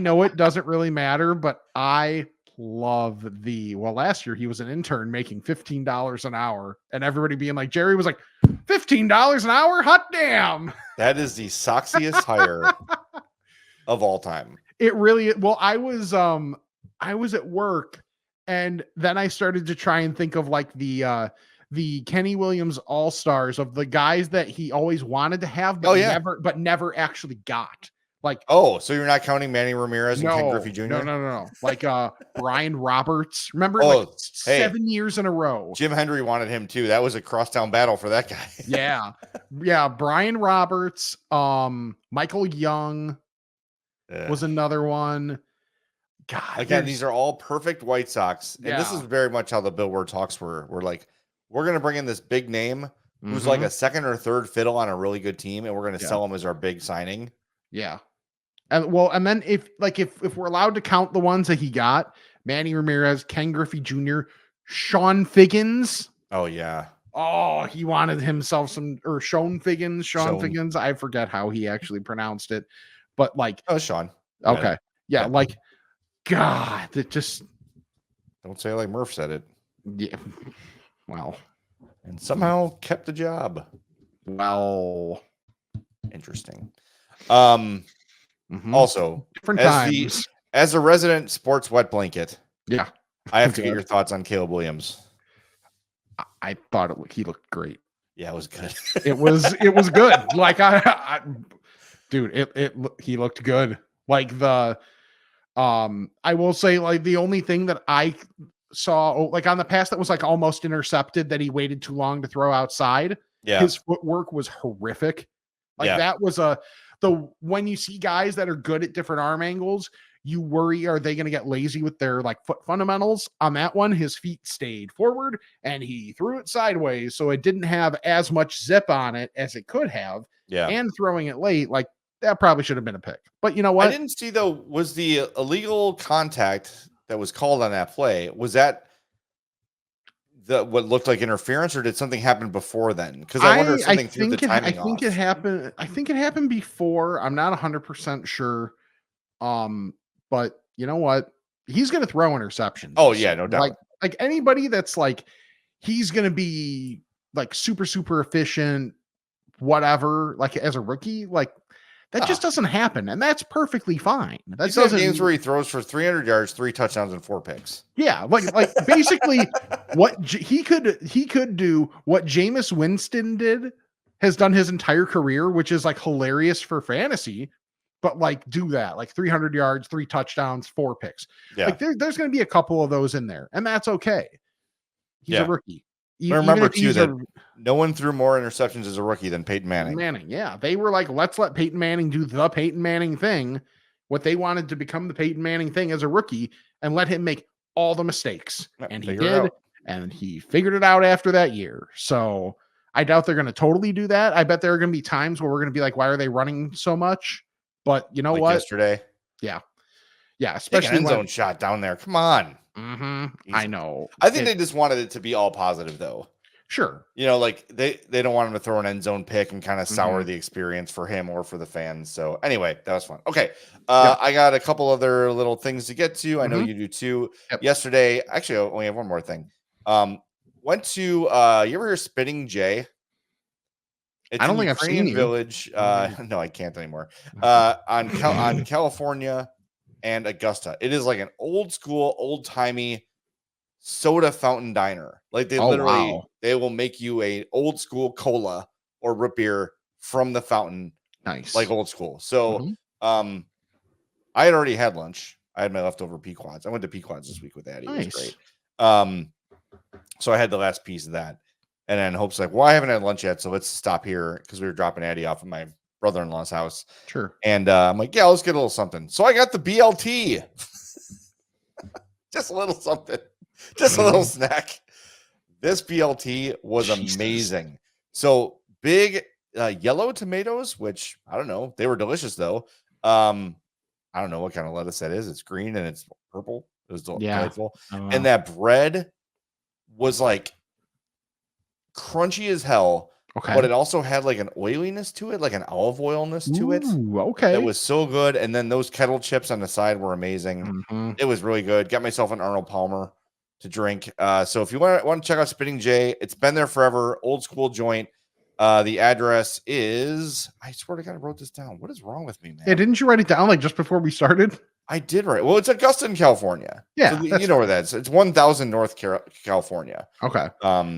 know it doesn't really matter, but I love last year he was an intern making $15 an hour, and everybody being like, Jerry was like, $15 an hour? Hot damn. That is the Soxiest hire of all time. It really, I was at work, and then I started to try and think of like the Kenny Williams All-Stars of the guys that he always wanted to have, but never actually got. Like, so you're not counting Manny Ramirez and Ken Griffey Jr.? No. Like Brian Roberts. Remember 7 years in a row. Jim Hendry wanted him too. That was a crosstown battle for that guy. Yeah. Brian Roberts, Michael Young was another one. God, again, these are all perfect White Sox. And this is very much how the Billboard talks were. We're like, we're going to bring in this big name who's like a second or third fiddle on a really good team, and we're going to sell him as our big signing. Yeah. And then if we're allowed to count the ones that he got, Manny Ramirez, Ken Griffey Jr., Sean Figgins. Oh yeah. Oh, he wanted himself Sean Figgins. I forget how he actually pronounced it, but like, Sean. Okay. Yeah. Like, God, it just don't say it like Murph said it. Yeah. Well, and somehow kept the job. Well, interesting. Also, different times. As a resident sports wet blanket, I have to get your thoughts on Caleb Williams. I thought he looked great. Yeah, it was good. it was good. Like he looked good. Like I will say, like, the only thing that I saw, like on the pass that was like almost intercepted, that he waited too long to throw outside. Yeah, his footwork was horrific. Like that was when you see guys that are good at different arm angles, you worry, are they going to get lazy with their like foot fundamentals? On that one, his feet stayed forward and he threw it sideways, so it didn't have as much zip on it as it could have. Yeah, and throwing it late, like that probably should have been a pick. But you know what? I didn't see though. Was the illegal contact that was called on that play, was that what looked like interference, or did something happen before then? Because I wonder if something threw the timing off. I think it happened before. I'm not 100% sure. But you know what? He's going to throw interceptions. Oh yeah, no doubt. like anybody that's like he's gonna be like super efficient, whatever, like as a rookie, like that just doesn't happen, and that's perfectly fine. That He's got doesn't games where he throws for 300 yards, 3 touchdowns, and 4 picks. Yeah, like basically what he could do what Jameis Winston has done his entire career, which is like hilarious for fantasy, but like do that like 300 yards, 3 touchdowns, 4 picks. Yeah. Like there's going to be a couple of those in there, and that's okay. He's a rookie. But remember too that no one threw more interceptions as a rookie than Peyton Manning. Yeah, they were like, let's let Peyton Manning do the Peyton Manning thing, what they wanted to become the Peyton Manning thing as a rookie, and let him make all the mistakes. And he did, and he figured it out after that year. So I doubt they're going to totally do that. I bet there are going to be times where we're going to be like, why are they running so much? But you know what? Yesterday. Yeah, especially an end zone shot down there. Come on. I know. I think they just wanted it to be all positive, though. Sure. You know, like they don't want him to throw an end zone pick and kind of sour the experience for him or for the fans. So anyway, that was fun. Okay. I got a couple other little things to get to. I know you do too. Yep. Yesterday, actually, I only have one more thing. Went to you ever hear Spitting J? It's I don't think I've seen Ukrainian Village. No, I can't anymore. On California and Augusta. It is like an old school, old timey soda fountain diner. Like they they will make you a old school cola or root beer from the fountain. Nice. Like old school. So I had already had lunch. I had my leftover Pequods. I went to Pequods this week with Addie. Nice. It was great. So I had the last piece of that. And then Hope's like, well, I haven't had lunch yet, so let's stop here because we were dropping Addie off at my brother-in-law's house. Sure. And I'm like, yeah, let's get a little something. So I got the BLT. Just a little something. Just a little snack. This BLT was amazing. So big yellow tomatoes, which I don't know. They were delicious though. I don't know what kind of lettuce that is. It's green and it's purple. It was delightful. And that bread was like crunchy as hell. Okay. But it also had like an oiliness to it, like an olive oilness to it. Okay. It was so good. And then those kettle chips on the side were amazing. It was really good. Got myself an Arnold Palmer to drink. So if you want to check out Spitting J, it's been there forever. Old school joint. The address is, I swear to God, I wrote this down. What is wrong with me, man? Yeah, didn't you write it down like just before we started? I did write. Well, it's Augusta, California. Yeah, so you know where that is. It's 1000 North California. Okay.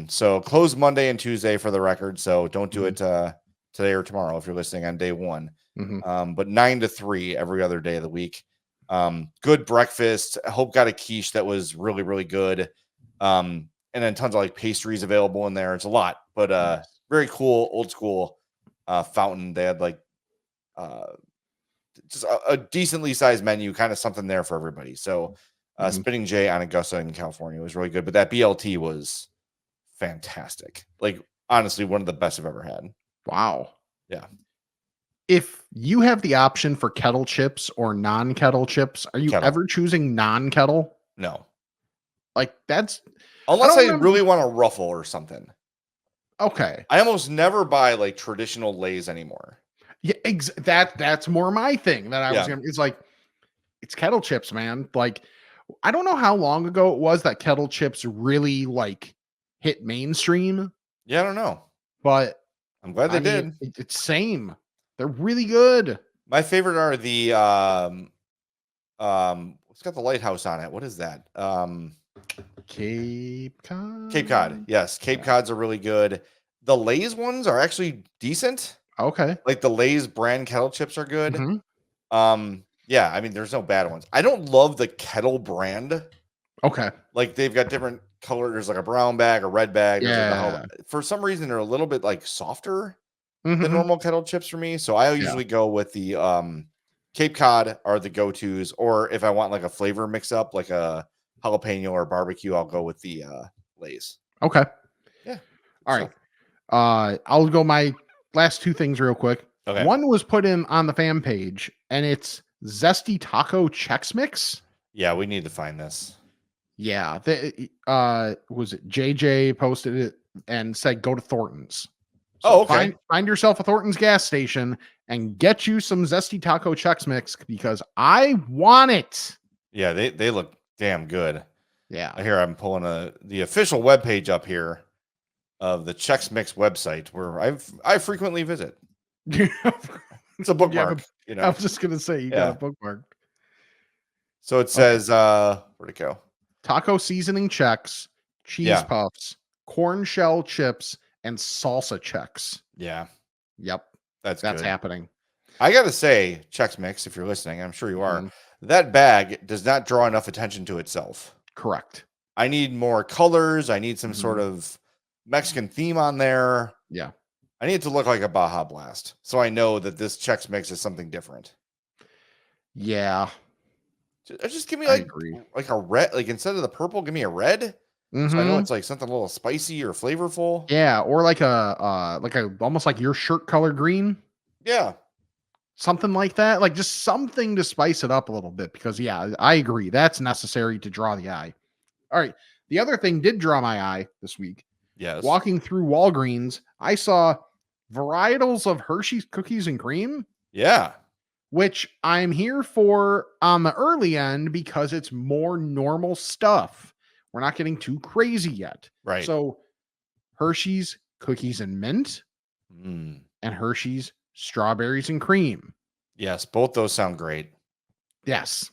So closed Monday and Tuesday for the record. So don't do it today or tomorrow if you're listening on day one. But 9 to 3 every other day of the week. Good breakfast. Hope got a quiche that was really, really good. And then tons of like pastries available in there. It's a lot, but very cool, old school fountain. They had like just a decently sized menu, kind of something there for everybody. So Spitting J on Augusta in California was really good, but that BLT was fantastic. Like honestly, one of the best I've ever had. Wow. Yeah. If you have the option for kettle chips or non-kettle chips, are you ever choosing non-kettle? No. Like that's unless I really want a ruffle or something. Okay. I almost never buy like traditional Lay's anymore. Yeah, that's more my thing that I was gonna. It's like it's kettle chips, man. Like I don't know how long ago it was that kettle chips really like hit mainstream. Yeah, I don't know, but I'm glad they did. It's same. They're really good. My favorite are the it's got the lighthouse on it. What is that? Cape Cod. Cape Cod. Yes, Cape Cods are really good. The Lay's ones are actually decent. Okay. Like the Lay's brand kettle chips are good. Yeah, I mean, there's no bad ones. I don't love the kettle brand. Okay. Like they've got different colors. There's like a brown bag, a red bag. For some reason, they're a little bit like softer than normal kettle chips for me. So I usually go with the Cape Cod are the go-tos. Or if I want like a flavor mix up, like a jalapeno or barbecue, I'll go with the Lay's. Okay. Yeah. All right. I'll go my last 2 things real quick. Okay. One was put in on the fan page, and it's Zesty Taco Chex Mix. Yeah, we need to find this. Yeah, was it JJ posted it and said go to Thornton's. So okay. Find yourself a Thornton's gas station and get you some Zesty Taco Chex Mix because I want it. Yeah, they look damn good. Yeah. Here I'm pulling the official webpage up here of the Chex Mix website where I frequently visit. It's a bookmark, I was just gonna say you got a bookmark. So it says, where'd it go? Taco seasoning Chex, cheese puffs, corn shell chips, and salsa Chex. Yeah. Yep. That's good. Happening. I gotta say, Chex Mix, if you're listening, I'm sure you are, that bag does not draw enough attention to itself. Correct. I need more colors. I need some sort of Mexican theme on there. Yeah. I need it to look like a Baja Blast. So I know that this Chex Mix is something different. Yeah. Just give me like a red, like instead of the purple, give me a red. So I know it's like something a little spicy or flavorful. Yeah, or like a almost like your shirt color green. Yeah. Something like that. Like just something to spice it up a little bit because I agree. That's necessary to draw the eye. All right. The other thing did draw my eye this week. Yes. Walking through Walgreens, I saw varietals of Hershey's cookies and cream. Yeah. Which I'm here for on the early end because it's more normal stuff. We're not getting too crazy yet. Right. So Hershey's cookies and mint and Hershey's strawberries and cream. Yes. Both those sound great. Yes.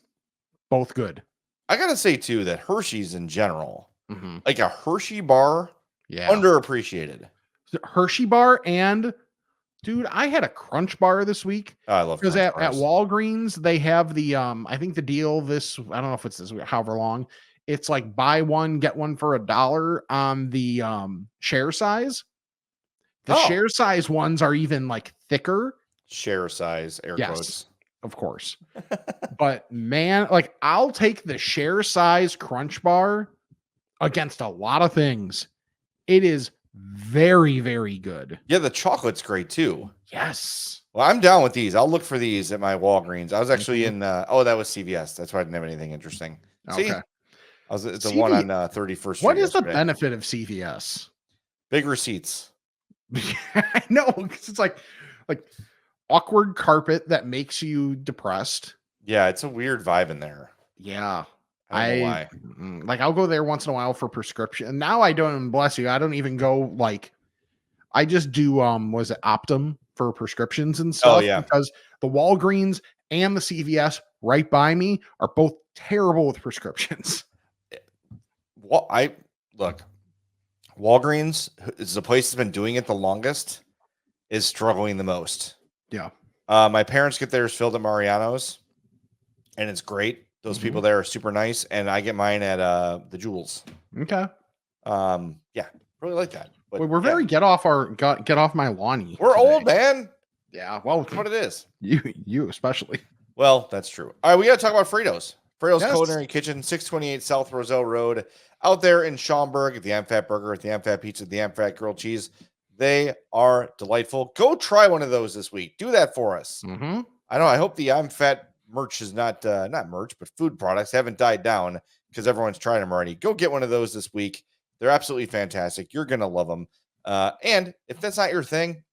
Both good. I got to say too, that Hershey's in general, like a Hershey bar, underappreciated. Hershey bar and dude, I had a Crunch bar this week. Oh, I love because at Walgreens they have the I think the deal this I don't know if it's this however long. It's like buy one get one for $1 on the share size. The share size ones are even like thicker. Share size, air quotes. Of course. But man, like I'll take the share size Crunch bar against a lot of things. It is very, very good. Yeah, the chocolate's great too. Yes. Well, I'm down with these. I'll look for these at my Walgreens. I was actually in that was CVS. That's why I didn't have anything interesting. See? Okay. It's the one on 31st Street. What is the benefit of CVS? Big receipts. I know, because it's like awkward carpet that makes you depressed. Yeah, it's a weird vibe in there. Yeah. I don't know why. Like I'll go there once in a while for prescription. And now I don't, bless you, I don't even go I just do was it Optum for prescriptions and stuff. Oh, yeah. Because the Walgreens and the CVS right by me are both terrible with prescriptions. Well, Walgreens is the place that's been doing it the longest, is struggling the most. Yeah. My parents get theirs filled at Mariano's, and it's great. Those people there are super nice, and I get mine at the Jewels. Okay. Yeah, really like that. But we're very get off my lawn. We're old, man. Yeah, well, that's what it is. You especially. Well, that's true. All right, we got to talk about Frito's. Frito's Culinary Kitchen, 628 South Roselle Road, out there in Schaumburg, at the AmFat Burger, at the AmFat Pizza, at the AmFat Grilled Cheese. They are delightful. Go try one of those this week. Do that for us. I know. I hope the AmFat merch is not merch, but food products haven't died down because everyone's trying them already. Go get one of those this week. They're absolutely fantastic. You're going to love them. And if that's not your thing,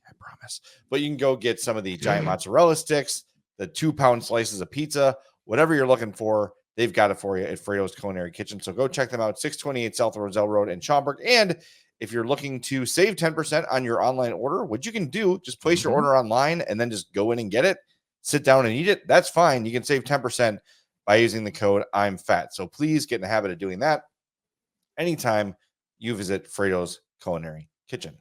I promise. But you can go get some of the giant mozzarella sticks, the 2-pound slices of pizza, whatever you're looking for. They've got it for you at Frito's Culinary Kitchen. So go check them out, 628 South Roselle Road in Schaumburg. And if you're looking to save 10% on your online order, what you can do, just place your order online and then just go in and get it. Sit down and eat it. That's fine. You can save 10% by using the code I'm fat. So please get in the habit of doing that anytime you visit Frito's Culinary Kitchen.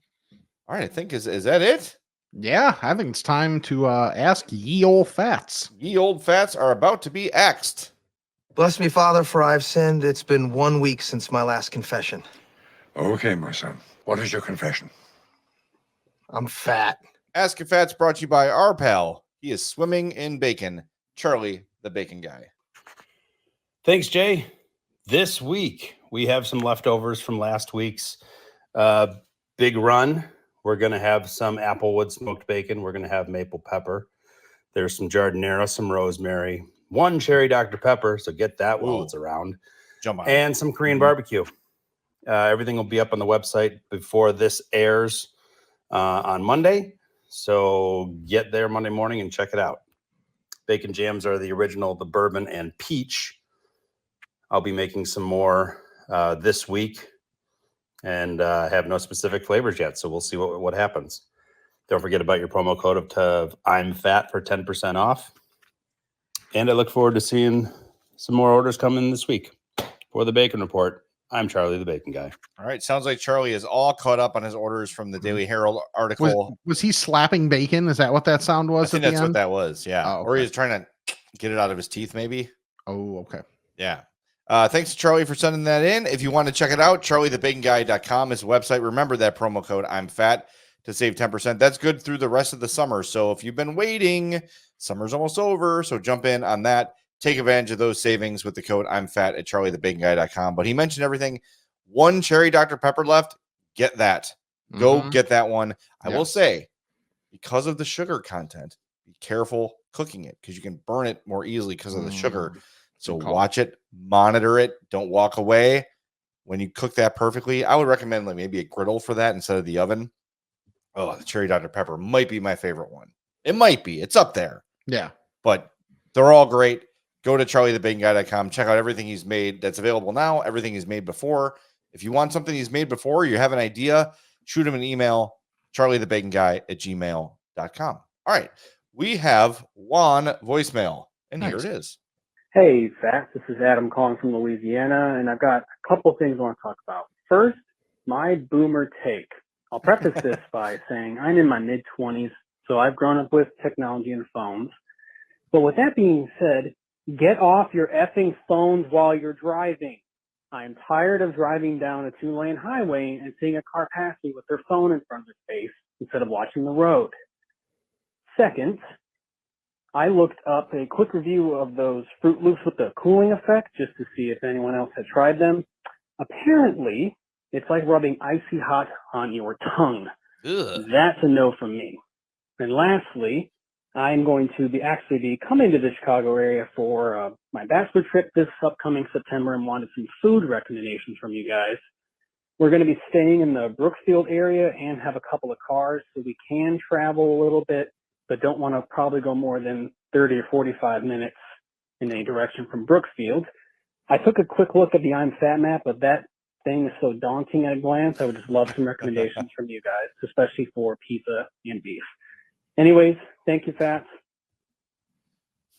All right, I think is that it? Yeah, I think it's time to ask ye old fats. Ye old fats are about to be axed. Bless me, Father, for I've sinned. It's been 1 week since my last confession. Okay, my son. What is your confession? I'm fat. Ask If Fat's brought to you by our pal. He is swimming in bacon. Charlie, the bacon guy. Thanks, Jay. This week, we have some leftovers from last week's big run. We're going to have some applewood smoked bacon. We're going to have maple pepper. There's some giardiniera, some rosemary, 1 cherry Dr. Pepper. So get that while it's around. Jump on. And some Korean barbecue. Everything will be up on the website before this airs on Monday. So get there Monday morning and check it out. Bacon jams are the original, the bourbon and peach. I'll be making some more this week, and have no specific flavors yet. So we'll see what happens. Don't forget about your promo code of I'm Fat for 10% off. And I look forward to seeing some more orders coming this week. For the Bacon Report, I'm Charlie the Bacon Guy. All right. Sounds like Charlie is all caught up on his orders from the Daily Herald article. Was he slapping bacon? Is that what that sound was? I think at the that's end? what that was. Yeah. Oh, Or okay. he's trying to get it out of his teeth, maybe. Oh, okay. Yeah. Thanks to Charlie for sending that in. If you want to check it out, charliethebaconguy.com is the website. Remember that promo code I'm Fat to save 10%. That's good through the rest of the summer. So if you've been waiting, summer's almost over. So jump in on that. Take advantage of those savings with the code I'm Fat at charliethebaconguy.com. But he mentioned everything. One cherry Dr. Pepper left. Get that. Go get that one. I will say, because of the sugar content, be careful cooking it because you can burn it more easily because of the sugar. So watch it, monitor it. Don't walk away. When you cook that perfectly, I would recommend like maybe a griddle for that instead of the oven. Oh, the cherry Dr. Pepper might be my favorite one. It might be. It's up there. Yeah. But they're all great. Go to charliethebaconguy.com. Check out everything he's made that's available now, everything he's made before. If you want something he's made before, you have an idea, shoot him an email, charliethebaconguy@gmail.com. All right. We have one voicemail, and here it is. Hey, Fat. This is Adam calling from Louisiana, and I've got a couple things I want to talk about. First, my boomer take. I'll preface this by saying I'm in my mid-20s, so I've grown up with technology and phones. But with that being said, get off your effing phones while you're driving. I'm tired of driving down a 2-lane highway and seeing a car pass me with their phone in front of their face instead of watching the road. Second, I looked up a quick review of those Fruit Loops with the cooling effect just to see if anyone else had tried them. Apparently, it's like rubbing icy hot on your tongue. Ugh. That's a no from me. And lastly, I'm going to be coming to the Chicago area for my bachelor trip this upcoming September and wanted some food recommendations from you guys. We're going to be staying in the Brookfield area and have a couple of cars, so we can travel a little bit, but don't want to probably go more than 30 or 45 minutes in any direction from Brookfield. I took a quick look at the I'm Fat map, but that thing is so daunting at a glance. I would just love some recommendations from you guys, especially for pizza and beef. Anyways, thank you, Fats.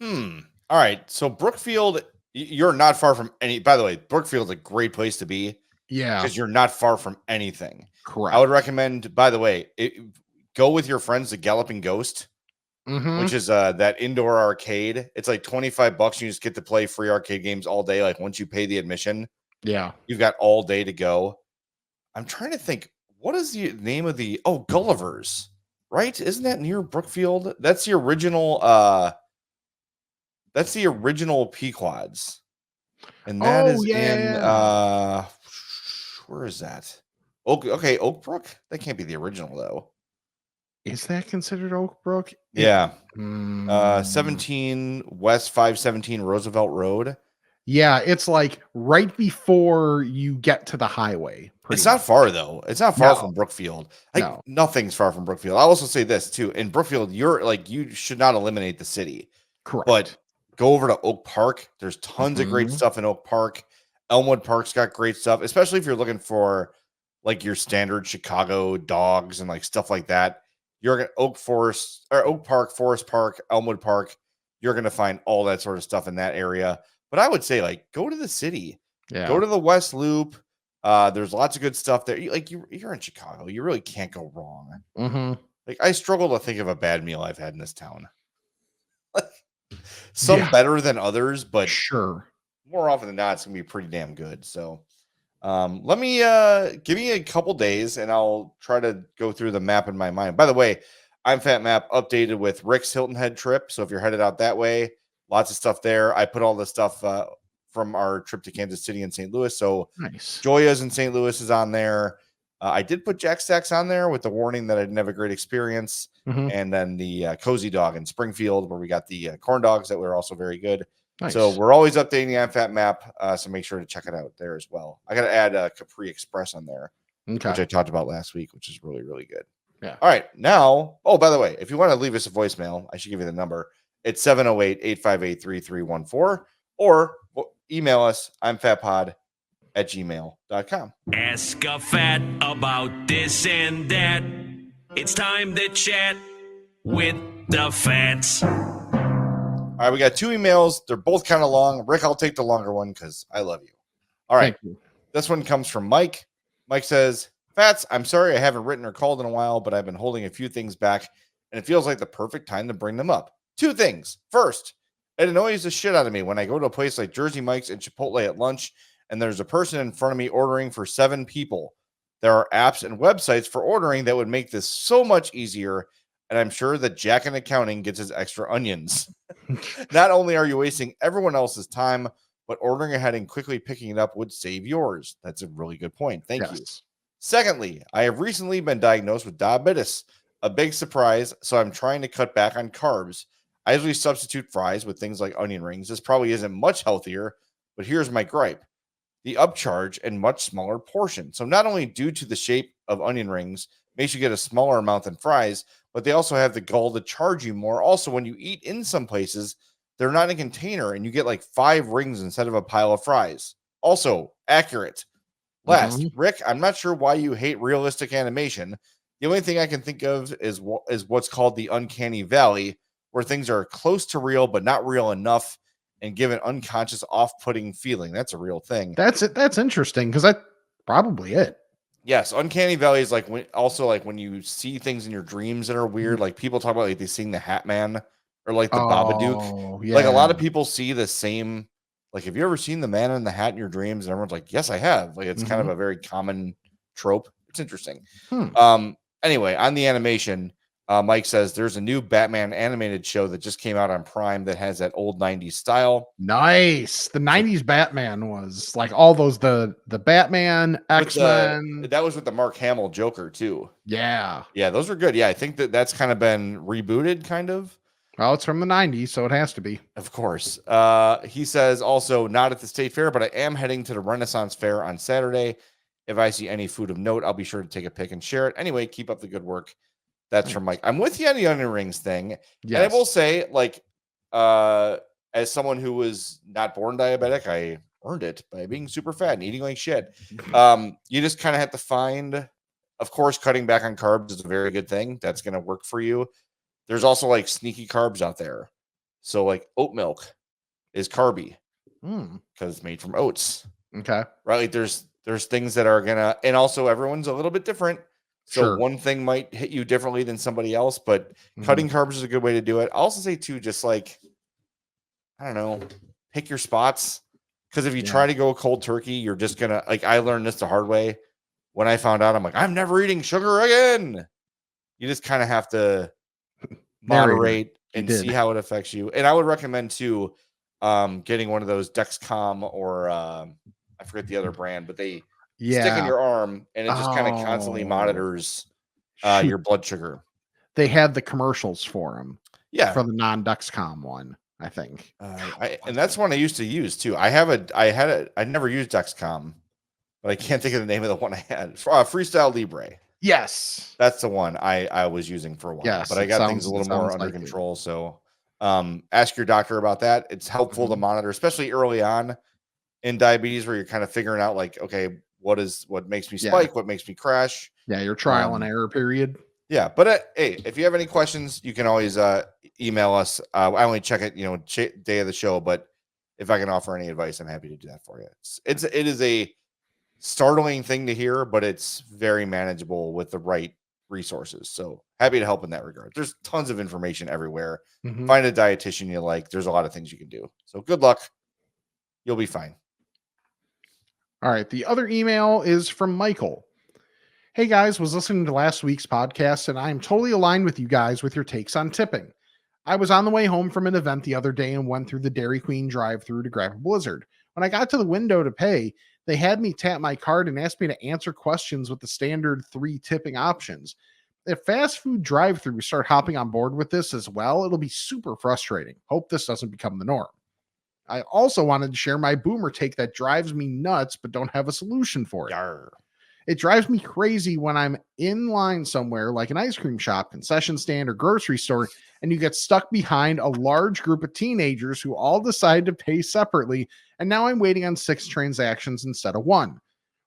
All right. So Brookfield, you're not far from any. By the way, Brookfield's a great place to be. Yeah. Because you're not far from anything. Correct. I would recommend, by the way, go with your friends to Galloping Ghost, which is that indoor arcade. It's like $25. You just get to play free arcade games all day. Like once you pay the admission, you've got all day to go. I'm trying to think, what is the name of Gulliver's, right? Isn't that near Brookfield? That's the original Pequods. And that is in where is that? Oak Brook? That can't be the original though. Is that considered Oak Brook? Yeah. 17 West 517 Roosevelt Road. Yeah, it's like right before you get to the highway. It's not far though. It's not far from Brookfield. Like nothing's far from Brookfield. I'll also say this too. In Brookfield, you should not eliminate the city. Correct. But go over to Oak Park. There's tons of great stuff in Oak Park. Elmwood Park's got great stuff, especially if you're looking for like your standard Chicago dogs and like stuff like that. You're going Oak Park, Forest Park, Elmwood Park. You're going to find all that sort of stuff in that area. But I would say like go to the city. Yeah. Go to the West Loop. There's lots of good stuff there. You're in Chicago. You really can't go wrong. Like I struggle to think of a bad meal I've had in this town. Some better than others, but more often than not, it's gonna be pretty damn good. So let me give me a couple days and I'll try to go through the map in my mind. By the way, I'm Fat Map updated with Rick's Hilton Head trip. So if you're headed out that way, lots of stuff there. I put all the stuff from our trip to Kansas City and St. Louis. So nice. Joya's in St. Louis is on there. I did put Jack Stacks on there with the warning that I didn't have a great experience. And then the Cozy Dog in Springfield, where we got the corn dogs that were also very good. Nice. So we're always updating the I'm Fat map. So make sure to check it out there as well. I got to add Capri Express on there, which I talked about last week, which is really, really good. Yeah. All right. Now, by the way, if you want to leave us a voicemail, I should give you the number. It's 708-858-3314 or email us. I'm fatpod@gmail.com. Ask a fat about this and that. It's time to chat with the fats. All right, we got 2 emails. They're both kind of long. Rick, I'll take the longer one because I love you. All right. Thank you. This one comes from Mike. Mike says, Fats, I'm sorry I haven't written or called in a while, but I've been holding a few things back, and it feels like the perfect time to bring them up. 2 things. First, it annoys the shit out of me when I go to a place like Jersey Mike's and Chipotle at lunch, and there's a person in front of me ordering for 7 people. There are apps and websites for ordering that would make this so much easier, and I'm sure that Jack in accounting gets his extra onions. Not only are you wasting everyone else's time, but ordering ahead and quickly picking it up would save yours. That's a really good point. Thank you. Secondly, I have recently been diagnosed with diabetes. A big surprise, so I'm trying to cut back on carbs. I usually substitute fries with things like onion rings. This probably isn't much healthier, but here's my gripe. The upcharge and much smaller portion. So not only due to the shape of onion rings, makes you get a smaller amount than fries, but they also have the gall to charge you more. Also, when you eat in some places, they're not in a container and you get like 5 rings instead of a pile of fries. Also, accurate. Last, Rick, I'm not sure why you hate realistic animation. The only thing I can think of is what's called the uncanny valley, where things are close to real, but not real enough and give an unconscious off-putting feeling. That's a real thing. That's it. That's interesting because that's probably it. Yes, uncanny valley is like when you see things in your dreams that are weird. Like people talk about like they seeing the Hat Man or like the Babadook. Yeah. Like a lot of people see the same. Like, have you ever seen the Man in the Hat in your dreams? And everyone's like, yes, I have. Like it's kind of a very common trope. It's interesting. Anyway, on the animation, Mike says there's a new Batman animated show that just came out on Prime that has that old 90s style. Nice. The 90s Batman was like all those the Batman, X-Men. That was with the Mark Hamill Joker too. Yeah. Yeah, those were good. Yeah, I think that's kind of been rebooted kind of. Well, it's from the 90s, so it has to be. Of course. He says also not at the State Fair, but I am heading to the Renaissance Fair on Saturday. If I see any food of note, I'll be sure to take a pic and share it. Anyway, keep up the good work. That's from Mike. I'm with you on the onion rings thing. Yes. And I will say, like, as someone who was not born diabetic, I earned it by being super fat and eating like shit. You just kind of have to find, of course, cutting back on carbs is a very good thing. That's going to work for you. There's also like sneaky carbs out there. So like oat milk is carby because it's made from oats. Okay. Right. Like there's things that are gonna, and also everyone's a little bit different. So one thing might hit you differently than somebody else, but cutting carbs is a good way to do it. I'll also say too, just like, I don't know, pick your spots. Because if you try to go cold turkey, you're just gonna, like, I learned this the hard way. When I found out, I'm like, I'm never eating sugar again. You just kind of have to moderate and see how it affects you. And I would recommend too, getting one of those Dexcom or I forget the other brand, but they stick in your arm and it just kind of constantly monitors your blood sugar. They had the commercials for them. Yeah. For the non-Dexcom one, I think. And that's one I used to use too. I never used Dexcom, but I can't think of the name of the one I had. Freestyle Libre. Yes. That's the one I was using for a while. Yes, but I got things a little more under control. So ask your doctor about that. It's helpful to monitor, especially early on in diabetes where you're kind of figuring out like, okay, what makes me spike? What makes me crash? Yeah, your trial and error period. Yeah, but hey, if you have any questions, you can always email us. I only check it, day of the show, but if I can offer any advice, I'm happy to do that for you. It is a startling thing to hear, but it's very manageable with the right resources. So happy to help in that regard. There's tons of information everywhere. Find a dietitian you like. There's a lot of things you can do. So good luck. You'll be fine. All right. The other email is from Michael. Hey guys, was listening to last week's podcast and I'm totally aligned with you guys with your takes on tipping. I was on the way home from an event the other day and went through the Dairy Queen drive-thru to grab a Blizzard. When I got to the window to pay, they had me tap my card and asked me to answer questions with the standard 3 tipping options. If fast food drive-thrus start hopping on board with this as well, it'll be super frustrating. Hope this doesn't become the norm. I also wanted to share my boomer take that drives me nuts, but don't have a solution for it. Yarr. It drives me crazy when I'm in line somewhere like an ice cream shop, concession stand, or grocery store, and you get stuck behind a large group of teenagers who all decide to pay separately, and now I'm waiting on 6 transactions instead of 1.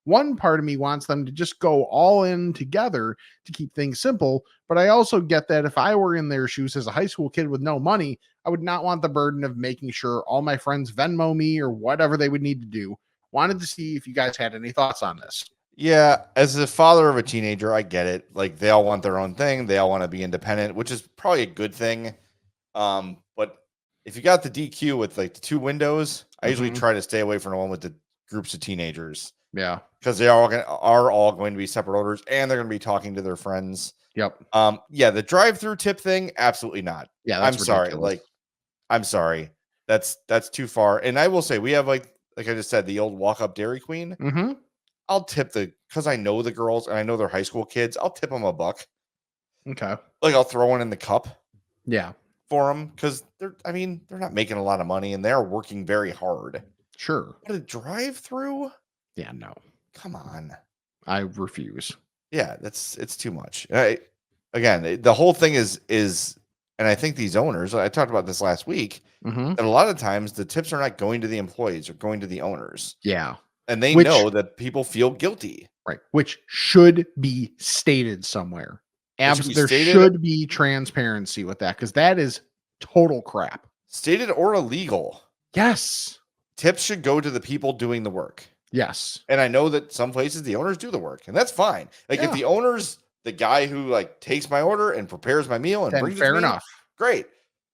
One part of me wants them to just go all in together to keep things simple, but I also get that if I were in their shoes as a high school kid with no money, I would not want the burden of making sure all my friends Venmo me or whatever they would need to do. Wanted to see if you guys had any thoughts on this. Yeah, as the father of a teenager, I get it. Like they all want their own thing. They all want to be independent, which is probably a good thing. But if you got the DQ with like the 2 windows, I usually try to stay away from the one with the groups of teenagers. Yeah, because they are all going to be separate orders, and they're going to be talking to their friends. Yep. Yeah, the drive-through tip thing, absolutely not. Yeah, I'm sorry. Like, I'm sorry. That's too far. And I will say, we have like I just said, the old walk-up Dairy Queen. Mm-hmm. I'll tip because I know the girls and I know they're high school kids. I'll tip them $1. Okay. Like I'll throw one in the cup. Yeah. For them because they're not making a lot of money and they're working very hard. Sure. But a drive-through? Yeah, no. Come on. I refuse. Yeah, it's too much. Again, the whole thing is, and I think these owners, I talked about this last week, that a lot of times the tips are not going to the employees, or going to the owners. Yeah. And they know that people feel guilty. Right. Which should be stated somewhere. There should be transparency with that because that is total crap. Stated or illegal. Yes. Tips should go to the people doing the work. Yes. And I know that some places the owners do the work, and that's fine. Like if the owner's the guy who like takes my order and prepares my meal and brings it to me, enough. Great.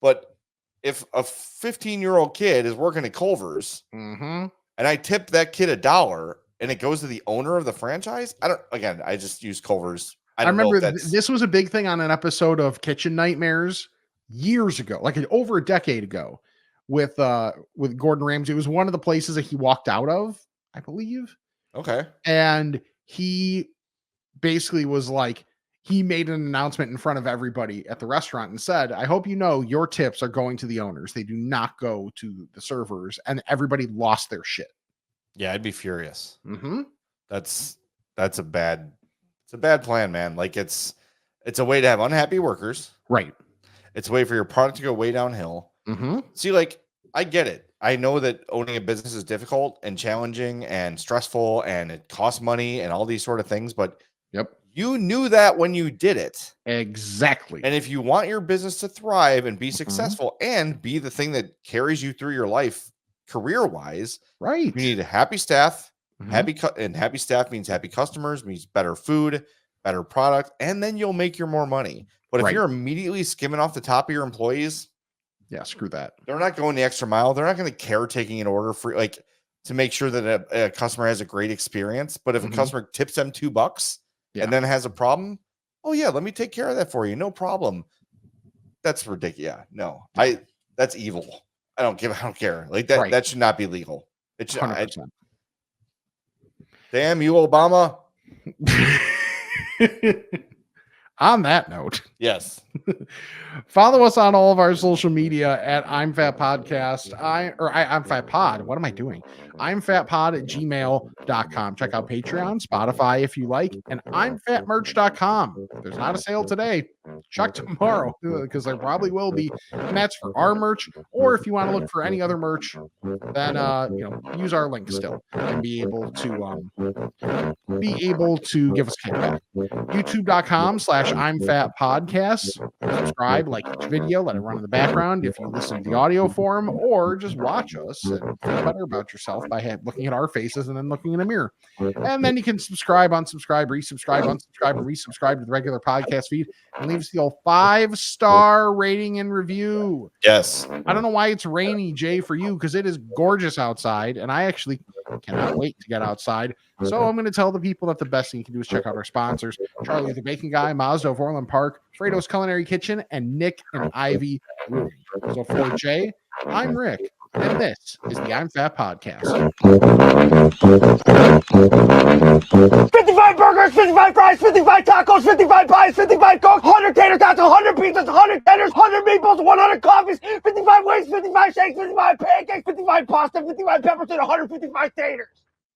But if a 15-year-old kid is working at Culver's and I tip that kid $1 and it goes to the owner of the franchise, I just use Culver's. I remember this was a big thing on an episode of Kitchen Nightmares years ago, like over a decade ago, with Gordon Ramsay. It was one of the places that he walked out of, I believe. Okay. And he basically was like, he made an announcement in front of everybody at the restaurant and said, I hope you know your tips are going to the owners. They do not go to the servers. And everybody lost their shit. Yeah, I'd be furious. It's a bad plan, man. Like it's a way to have unhappy workers. Right. It's a way for your product to go way downhill. See, like, I get it. I know that owning a business is difficult and challenging and stressful and it costs money and all these sort of things, but you knew that when you did it. Exactly. And if you want your business to thrive and be successful and be the thing that carries you through your life career-wise, right, you need a happy staff. Happy staff means happy customers, means better food, better product, and then you'll make your more money. But if you're immediately skimming off the top of your employees, yeah, screw that. They're not going the extra mile. They're not going to care taking an order for like to make sure that a customer has a great experience. But if a customer tips them $2 and then has a problem, oh yeah, let me take care of that for you. No problem. That's ridiculous. Yeah, no, that's evil. I don't care. Like that, that should not be legal. It should. Damn you, Obama. On that note, yes, follow us on all of our social media at I'm Fat Podcast. I'm Fat Pod. What am I doing? I'm Fat Pod at gmail.com. Check out Patreon, Spotify if you like, and I'm fatmerch.com. If there's not a sale today, check tomorrow because there probably will be. And that's for our merch. Or if you want to look for any other merch, then use our link still and be able to give us kickback. YouTube.com/I'm Fat Podcast. Subscribe, like each video, let it run in the background if you listen to the audio form, or just watch us and feel better about yourself by looking at our faces and then looking in a mirror. And then you can subscribe, unsubscribe, resubscribe, unsubscribe, and resubscribe to the regular podcast feed and leave us the old 5-star rating and review. Yes. I don't know why it's rainy, Jay, for you, because it is gorgeous outside, and I actually cannot wait to get outside. So I'm going to tell the people that the best thing you can do is check out our sponsors, Charlie the Bacon Guy, Mazda of Orland Park, Fredo's Culinary Kitchen, and Nick and Ivy Brewing. So for Jay, I'm Rick, and this is the I'm Fat Podcast. 55 burgers, 55 fries, 55 tacos, 55 pies, 55 cokes, 100 tater tots, 100 pizzas, 100 tenders, 100 meatballs, 100 coffees, 55 wings, 55 shakes, 55 pancakes, 55 pasta, 55 peppers, and 155 taters.